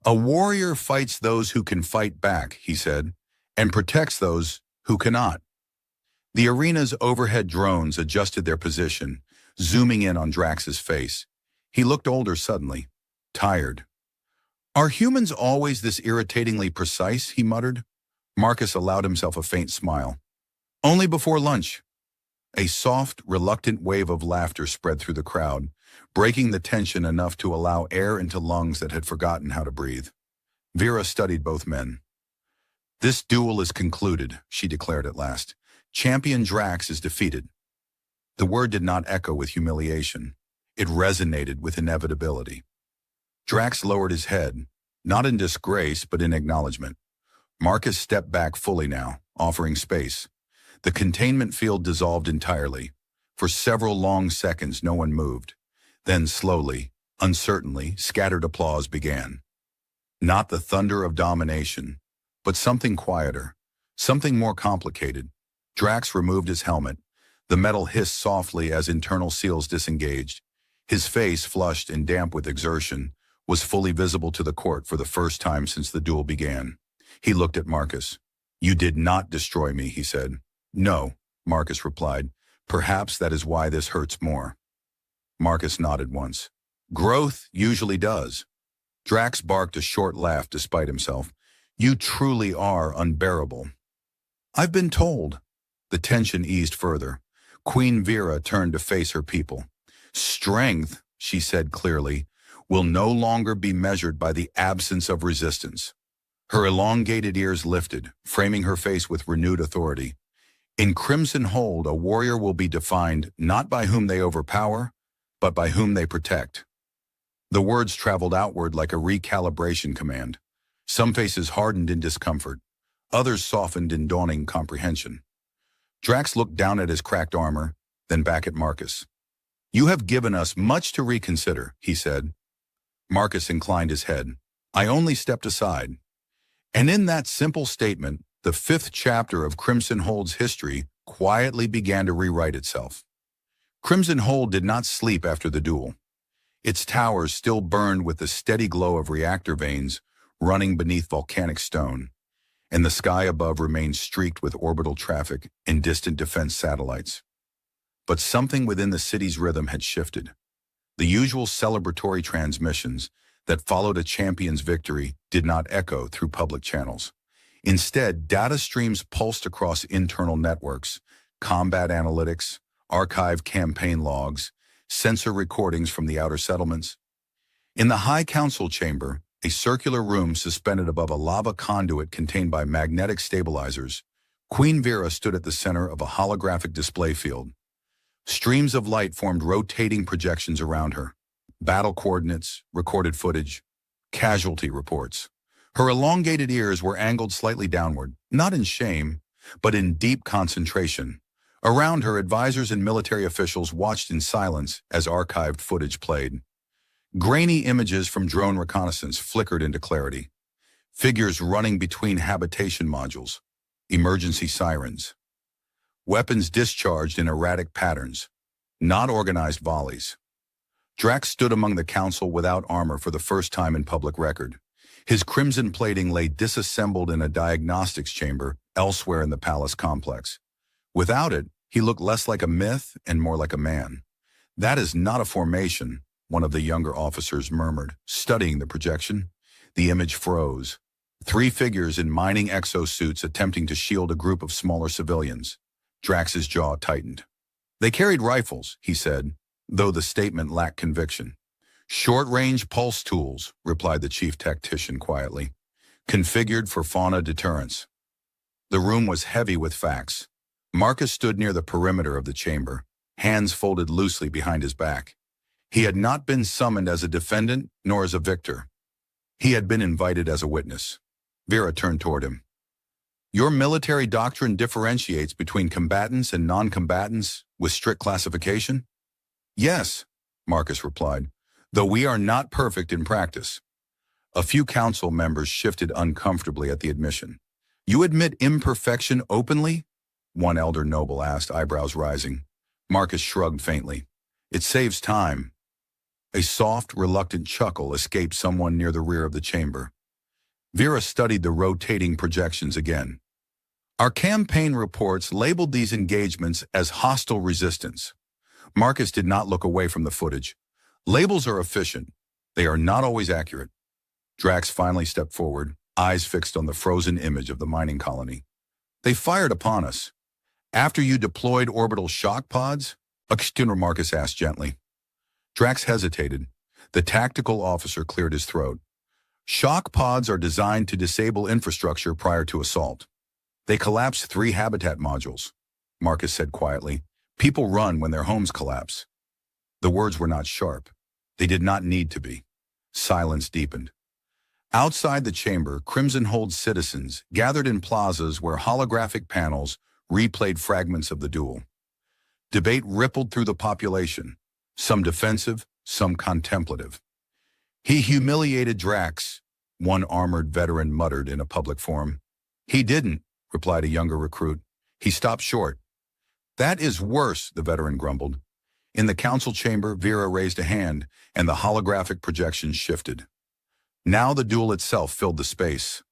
A warrior fights those who can fight back, he said, and protects those who cannot. The arena's overhead drones adjusted their position, zooming in on Drax's face. He looked older suddenly, tired. Are humans always this irritatingly precise, he muttered. Marcus allowed himself a faint smile. Only before lunch. A soft, reluctant wave of laughter spread through the crowd, breaking the tension enough to allow air into lungs that had forgotten how to breathe. Vera studied both men. This duel is concluded, she declared at last. Champion Drax is defeated. The word did not echo with humiliation. It resonated with inevitability. Drax lowered his head, not in disgrace but in acknowledgement. Marcus stepped back fully now, offering space. The containment field dissolved entirely. For several long seconds no one moved. Then slowly, uncertainly, scattered applause began. Not the thunder of domination, but something quieter, something more complicated. Drax removed his helmet. The metal hissed softly as internal seals disengaged. His face, flushed and damp with exertion, was fully visible to the court for the first time since the duel began. He looked at Marcus. You did not destroy me, he said. No, Marcus replied. Perhaps that is why this hurts more. Marcus nodded once. Growth usually does. Drax barked a short laugh despite himself. You truly are unbearable. I've been told. The tension eased further. Queen Vera turned to face her people. Strength, she said clearly, will no longer be measured by the absence of resistance. Her elongated ears lifted, framing her face with renewed authority. In Crimson Hold, a warrior will be defined not by whom they overpower, but by whom they protect. The words traveled outward like a recalibration command. Some faces hardened in discomfort, others softened in dawning comprehension. Drax looked down at his cracked armor, then back at Marcus. You have given us much to reconsider, he said. Marcus inclined his head. I only stepped aside. And in that simple statement, the 5th chapter of Crimson Hold's history quietly began to rewrite itself. Crimson Hold did not sleep after the duel. Its towers still burned with the steady glow of reactor veins running beneath volcanic stone, and the sky above remained streaked with orbital traffic and distant defense satellites. But something within the city's rhythm had shifted. The usual celebratory transmissions that followed a champion's victory did not echo through public channels. Instead, data streams pulsed across internal networks, combat analytics, archived campaign logs, sensor recordings from the outer settlements. In the High Council chamber, a circular room suspended above a lava conduit contained by magnetic stabilizers, Queen Vera stood at the center of a holographic display field. Streams of light formed rotating projections around her. Battle coordinates, recorded footage, casualty reports. Her elongated ears were angled slightly downward, not in shame, but in deep concentration. Around her, advisors and military officials watched in silence as archived footage played. Grainy images from drone reconnaissance flickered into clarity. Figures running between habitation modules, emergency sirens. Weapons discharged in erratic patterns, not organized volleys. Drax stood among the council without armor for the first time in public record. His crimson plating lay disassembled in a diagnostics chamber elsewhere in the palace complex. Without it, he looked less like a myth and more like a man. That is not a formation, one of the younger officers murmured, studying the projection. The image froze. 3 figures in mining exosuits attempting to shield a group of smaller civilians. Drax's jaw tightened. They carried rifles, he said, though the statement lacked conviction. Short-range pulse tools, replied the chief tactician quietly, configured for fauna deterrence. The room was heavy with facts. Marcus stood near the perimeter of the chamber, hands folded loosely behind his back. He had not been summoned as a defendant nor as a victor. He had been invited as a witness. Vera turned toward him. Your military doctrine differentiates between combatants and non-combatants with strict classification? Yes, Marcus replied, though we are not perfect in practice. A few council members shifted uncomfortably at the admission. You admit imperfection openly? One elder noble asked, eyebrows rising. Marcus shrugged faintly. It saves time. A soft, reluctant chuckle escaped someone near the rear of the chamber. Vera studied the rotating projections again. Our campaign reports labeled these engagements as hostile resistance. Marcus did not look away from the footage. Labels are efficient. They are not always accurate. Drax finally stepped forward, eyes fixed on the frozen image of the mining colony. They fired upon us. After you deployed orbital shock pods? Marcus asked gently. Drax hesitated. The tactical officer cleared his throat. Shock pods are designed to disable infrastructure prior to assault. They collapsed 3 habitat modules, Marcus said quietly. People run when their homes collapse. The words were not sharp. They did not need to be. Silence deepened. Outside the chamber, Crimson Hold citizens gathered in plazas where holographic panels replayed fragments of the duel. Debate rippled through the population, some defensive, some contemplative. He humiliated Drax, one armored veteran muttered in a public forum. He didn't, replied a younger recruit. He stopped short. That is worse, the veteran grumbled. In the council chamber, Vera raised a hand, and the holographic projections shifted. Now the duel itself filled the space.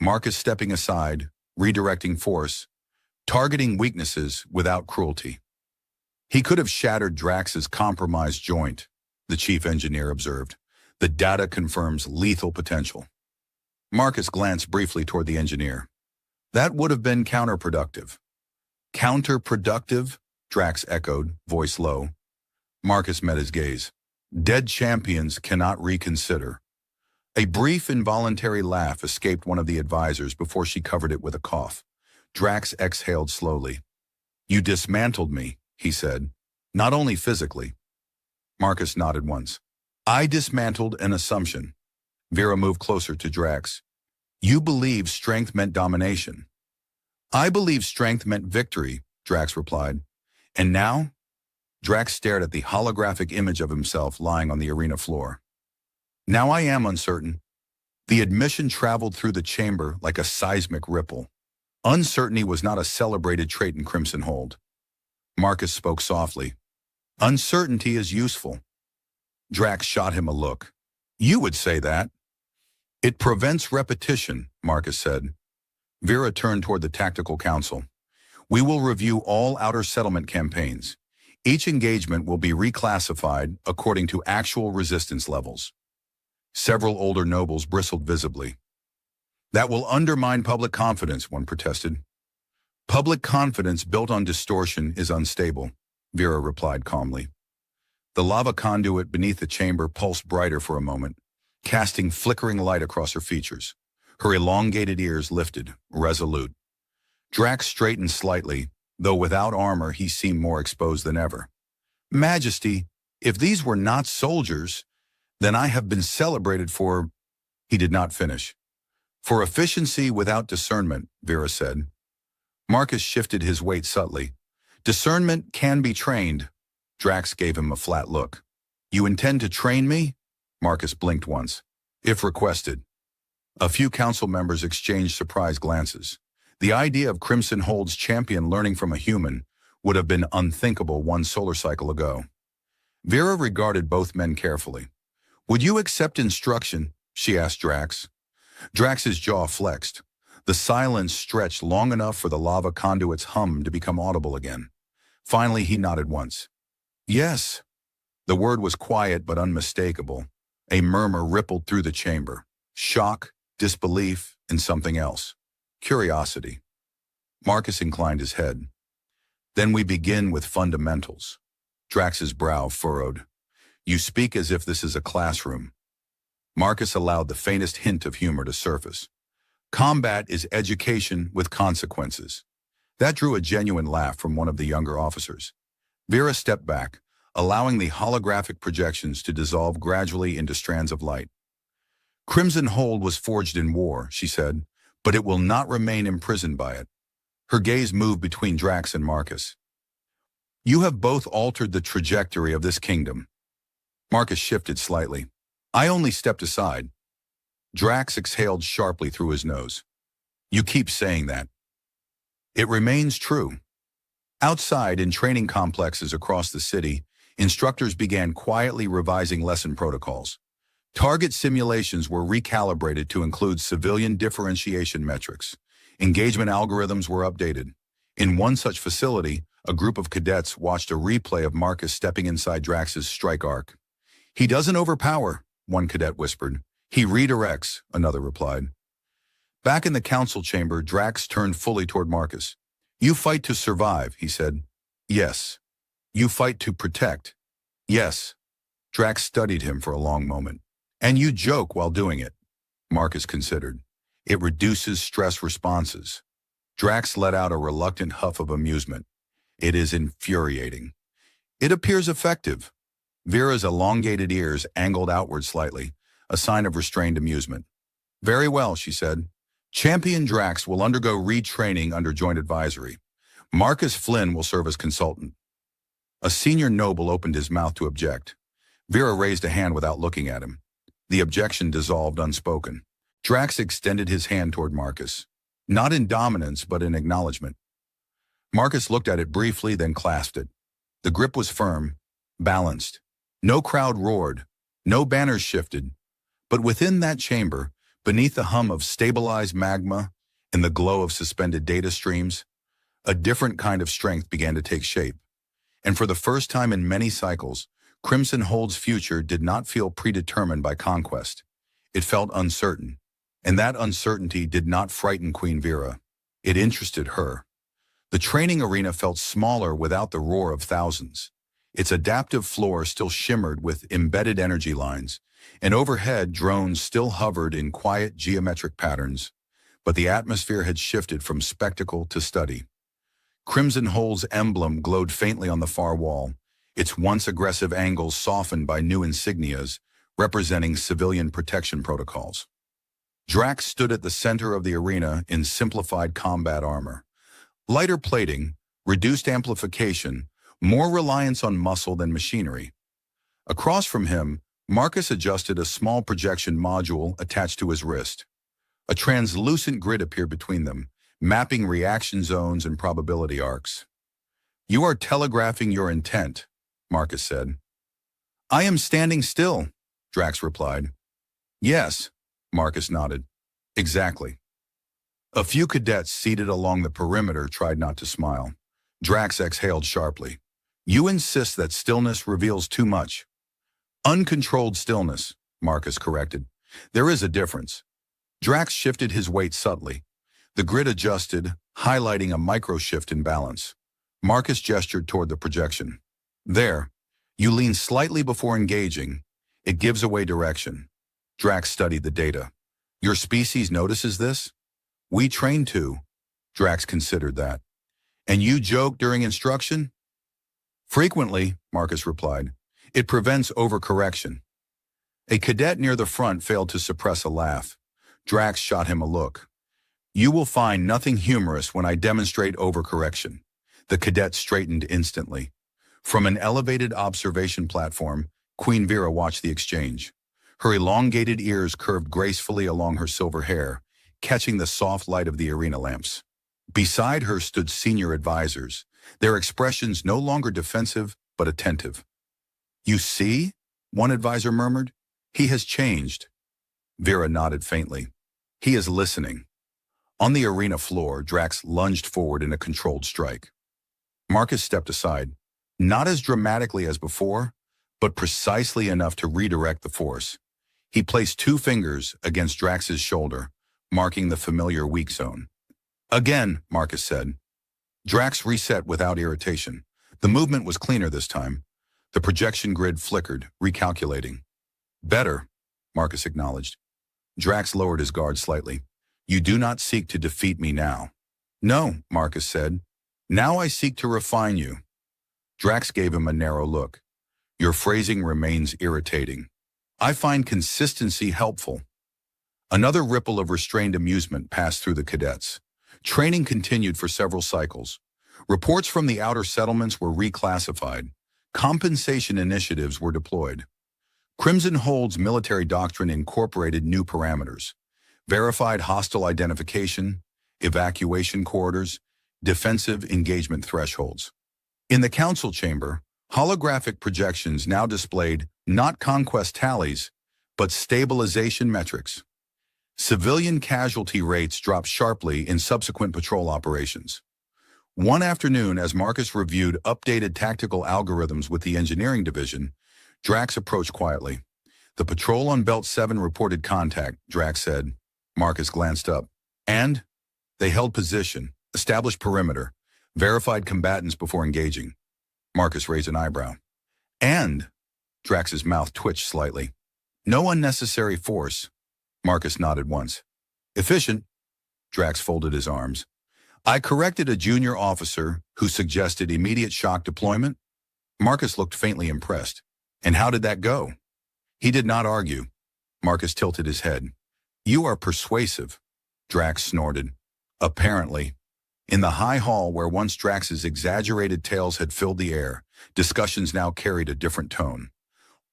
Marcus stepping aside, redirecting force, targeting weaknesses without cruelty. He could have shattered Drax's compromised joint, the chief engineer observed. The data confirms lethal potential. Marcus glanced briefly toward the engineer. That would have been counterproductive. Counterproductive? Drax echoed, voice low. Marcus met his gaze. Dead champions cannot reconsider. A brief, involuntary laugh escaped one of the advisors before she covered it with a cough. Drax exhaled slowly. You dismantled me, he said. Not only physically. Marcus nodded once. I dismantled an assumption. Vera moved closer to Drax. You believed strength meant domination. I believed strength meant victory, Drax replied. And now? Drax stared at the holographic image of himself lying on the arena floor. Now I am uncertain. The admission traveled through the chamber like a seismic ripple. Uncertainty was not a celebrated trait in Crimson Hold. Marcus spoke softly. Uncertainty is useful. Drax shot him a look. You would say that. It prevents repetition, Marcus said. Vera turned toward the Tactical Council. We will review all outer settlement campaigns. Each engagement will be reclassified according to actual resistance levels. Several older nobles bristled visibly. That will undermine public confidence, one protested. Public confidence built on distortion is unstable, Vera replied calmly. The lava conduit beneath the chamber pulsed brighter for a moment, casting flickering light across her features. Her elongated ears lifted, resolute. Drax straightened slightly, though without armor he seemed more exposed than ever. Majesty, if these were not soldiers, then I have been celebrated for... He did not finish. For efficiency without discernment, Vera said. Marcus shifted his weight subtly. Discernment can be trained. Drax gave him a flat look. You intend to train me? Marcus blinked once. If requested. A few council members exchanged surprised glances. The idea of Crimson Hold's champion learning from a human would have been unthinkable one solar cycle ago. Vera regarded both men carefully. Would you accept instruction? She asked Drax. Drax's jaw flexed. The silence stretched long enough for the lava conduit's hum to become audible again. Finally, he nodded once. Yes. The word was quiet but unmistakable. A murmur rippled through the chamber. Shock, disbelief, and something else. Curiosity. Marcus inclined his head. Then we begin with fundamentals. Drax's brow furrowed. You speak as if this is a classroom. Marcus allowed the faintest hint of humor to surface. Combat is education with consequences. That drew a genuine laugh from one of the younger officers. Vera stepped back, allowing the holographic projections to dissolve gradually into strands of light. Crimson Hold was forged in war, she said, but it will not remain imprisoned by it. Her gaze moved between Drax and Marcus. You have both altered the trajectory of this kingdom. Marcus shifted slightly. I only stepped aside. Drax exhaled sharply through his nose. You keep saying that. It remains true. Outside, in training complexes across the city, instructors began quietly revising lesson protocols. Target simulations were recalibrated to include civilian differentiation metrics. Engagement algorithms were updated. In one such facility, a group of cadets watched a replay of Marcus stepping inside Drax's strike arc. He doesn't overpower, one cadet whispered. He redirects, another replied. Back in the council chamber, Drax turned fully toward Marcus. You fight to survive, he said. Yes. You fight to protect. Yes. Drax studied him for a long moment. And you joke while doing it. Marcus considered. It reduces stress responses. Drax let out a reluctant huff of amusement. It is infuriating. It appears effective. Vera's elongated ears angled outward slightly, a sign of restrained amusement. Very well, she said. Champion Drax will undergo retraining under joint advisory. Marcus Flynn will serve as consultant. A senior noble opened his mouth to object. Vera raised a hand without looking at him. The objection dissolved unspoken. Drax extended his hand toward Marcus. Not in dominance, but in acknowledgement. Marcus looked at it briefly, then clasped it. The grip was firm, balanced. No crowd roared, no banners shifted. But within that chamber, beneath the hum of stabilized magma and the glow of suspended data streams, a different kind of strength began to take shape. And for the first time in many cycles, Crimson Hold's future did not feel predetermined by conquest. It felt uncertain, And that uncertainty did not frighten Queen Vera. It interested her. The training arena felt smaller without the roar of thousands. Its adaptive floor still shimmered with embedded energy lines, and overhead drones still hovered in quiet geometric patterns. But the atmosphere had shifted from spectacle to study. Crimson Hole's emblem glowed faintly on the far wall, its once aggressive angles softened by new insignias, representing civilian protection protocols. Drax stood at the center of the arena in simplified combat armor. Lighter plating, reduced amplification, more reliance on muscle than machinery. Across from him, Marcus adjusted a small projection module attached to his wrist. A translucent grid appeared between them, mapping reaction zones and probability arcs. "You are telegraphing your intent," Marcus said. "I am standing still," Drax replied. "Yes," Marcus nodded. "Exactly." A few cadets seated along the perimeter tried not to smile. Drax exhaled sharply. "You insist that stillness reveals too much." "Uncontrolled stillness," Marcus corrected. "There is a difference." Drax shifted his weight subtly. The grid adjusted, highlighting a micro-shift in balance. Marcus gestured toward the projection. "There. You lean slightly before engaging. It gives away direction." Drax studied the data. "Your species notices this?" "We train to." Drax considered that. "And you joke during instruction?" "Frequently," Marcus replied. "It prevents overcorrection." A cadet near the front failed to suppress a laugh. Drax shot him a look. "You will find nothing humorous when I demonstrate overcorrection." The cadet straightened instantly. From an elevated observation platform, Queen Vera watched the exchange. Her elongated ears curved gracefully along her silver hair, catching the soft light of the arena lamps. Beside her stood senior advisors, their expressions no longer defensive but attentive. "You see?" one advisor murmured. "He has changed." Vera nodded faintly. "He is listening." On the arena floor, Drax lunged forward in a controlled strike. Marcus stepped aside, not as dramatically as before, but precisely enough to redirect the force. He placed 2 fingers against Drax's shoulder, marking the familiar weak zone. "Again," Marcus said. Drax reset without irritation. The movement was cleaner this time. The projection grid flickered, recalculating. "Better," Marcus acknowledged. Drax lowered his guard slightly. "You do not seek to defeat me now." "No," Marcus said. "Now I seek to refine you." Drax gave him a narrow look. "Your phrasing remains irritating. I find consistency helpful." Another ripple of restrained amusement passed through the cadets. Training continued for several cycles. Reports from the outer settlements were reclassified. Compensation initiatives were deployed. Crimson Hole's military doctrine incorporated new parameters: verified hostile identification, evacuation corridors, defensive engagement thresholds. In the council chamber, holographic projections now displayed not conquest tallies, but stabilization metrics. Civilian casualty rates dropped sharply in subsequent patrol operations. One afternoon, as Marcus reviewed updated tactical algorithms with the engineering division, Drax approached quietly. "The patrol on Belt 7 reported contact," Drax said. Marcus glanced up. "And?" "They held position, established perimeter, verified combatants before engaging." Marcus raised an eyebrow. "And?" Drax's mouth twitched slightly. "No unnecessary force." Marcus nodded once. "Efficient." Drax folded his arms. "I corrected a junior officer who suggested immediate shock deployment." Marcus looked faintly impressed. "And how did that go?" He did not argue. Marcus tilted his head. "You are persuasive." Drax snorted. "Apparently." In the high hall where once Drax's exaggerated tales had filled the air, discussions now carried a different tone.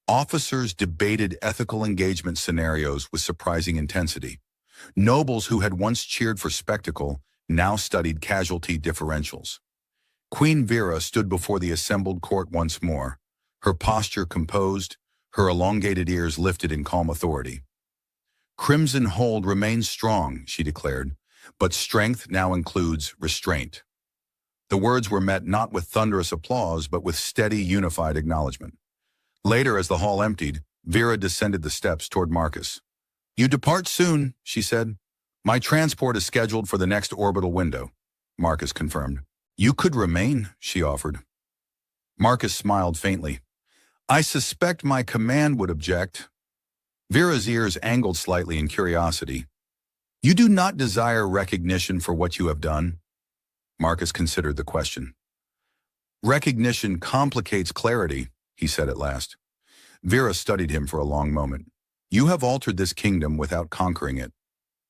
Officers debated ethical engagement scenarios with surprising intensity. Nobles who had once cheered for spectacle now studied casualty differentials. Queen Vera stood before the assembled court once more, her posture composed, her elongated ears lifted in calm authority. "Crimson Hold remains strong," she declared, "but strength now includes restraint." The words were met not with thunderous applause, but with steady, unified acknowledgement. Later, as the hall emptied, Vera descended the steps toward Marcus. You depart soon, she said. My transport is scheduled for the next orbital window, Marcus confirmed. You could remain, she offered. Marcus smiled faintly. I suspect my command would object. Vera's ears angled slightly in curiosity. You do not desire recognition for what you have done? Marcus considered the question. Recognition complicates clarity, he said at last. Vera studied him for a long moment. You have altered this kingdom without conquering it.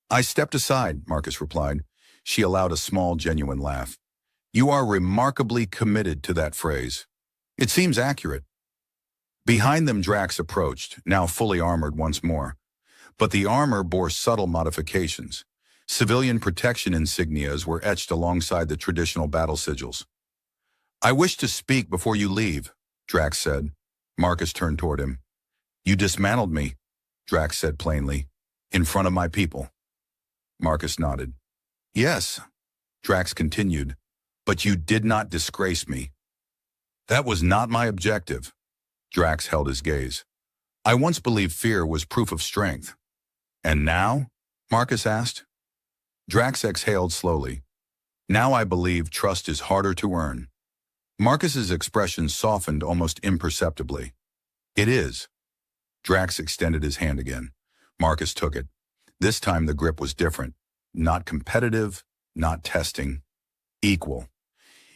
I stepped aside, Marcus replied. She allowed a small, genuine laugh. You are remarkably committed to that phrase. It seems accurate. Behind them Drax approached, now fully armored once more. But the armor bore subtle modifications. Civilian protection insignias were etched alongside the traditional battle sigils. I wish to speak before you leave, Drax said. Marcus turned toward him. You dismantled me, Drax said plainly, in front of my people. Marcus nodded. Yes, Drax continued, but you did not disgrace me. That was not my objective. Drax held his gaze. I once believed fear was proof of strength. And now? Marcus asked. Drax exhaled slowly. Now I believe trust is harder to earn. Marcus's expression softened almost imperceptibly. It is. Drax extended his hand again. Marcus took it. This time the grip was different. Not competitive, not testing. Equal.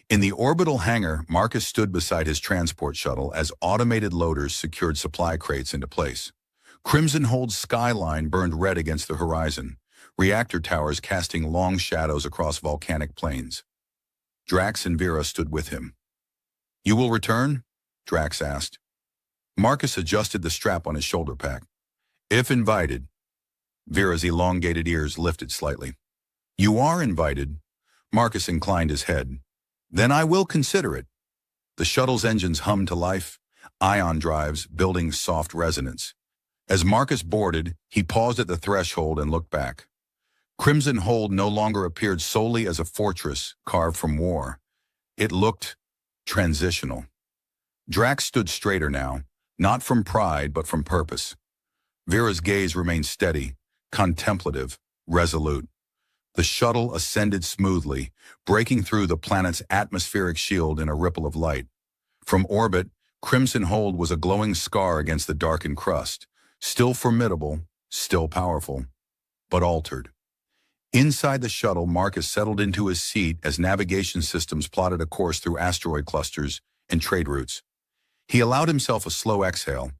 In the orbital hangar, Marcus stood beside his transport shuttle as automated loaders secured supply crates into place. Crimson Hold's skyline burned red against the horizon, reactor towers casting long shadows across volcanic plains. Drax and Vera stood with him. You will return? Drax asked. Marcus adjusted the strap on his shoulder pack. If invited. Vera's elongated ears lifted slightly. You are invited. Marcus inclined his head. Then I will consider it. The shuttle's engines hummed to life, ion drives building soft resonance. As Marcus boarded, he paused at the threshold and looked back. Crimson Hold no longer appeared solely as a fortress carved from war. It looked transitional. Drax stood straighter now, not from pride but from purpose. Vera's gaze remained steady, contemplative, resolute. The shuttle ascended smoothly, breaking through the planet's atmospheric shield in a ripple of light. From orbit, Crimson Hold was a glowing scar against the darkened crust, still formidable, still powerful, but altered. Inside the shuttle, Marcus settled into his seat as navigation systems plotted a course through asteroid clusters and trade routes. He allowed himself a slow exhale.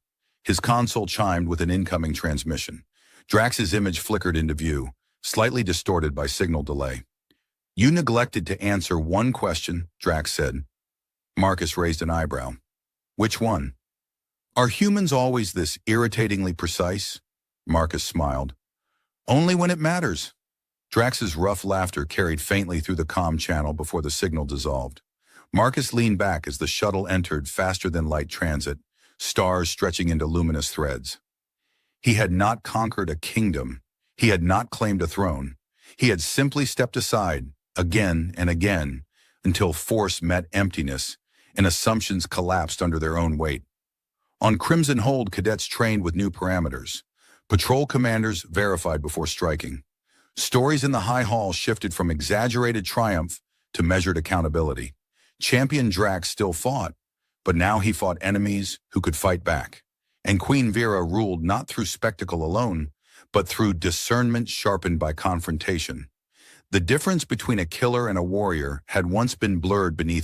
His console chimed with an incoming transmission. Drax's image flickered into view, slightly distorted by signal delay. You neglected to answer one question, Drax said. Marcus raised an eyebrow. Which one? Are humans always this irritatingly precise? Marcus smiled. Only when it matters. Drax's rough laughter carried faintly through the comm channel before the signal dissolved. Marcus leaned back as the shuttle entered faster-than-light transit, stars stretching into luminous threads. He had not conquered a kingdom. He had not claimed a throne. He had simply stepped aside, again and again, until force met emptiness and assumptions collapsed under their own weight. On Crimson Hold, cadets trained with new parameters. Patrol commanders verified before striking. Stories in the High Hall shifted from exaggerated triumph to measured accountability. Champion Drax still fought, but now he fought enemies who could fight back. And Queen Vera ruled not through spectacle alone, but through discernment sharpened by confrontation. The difference between a killer and a warrior had once been blurred beneath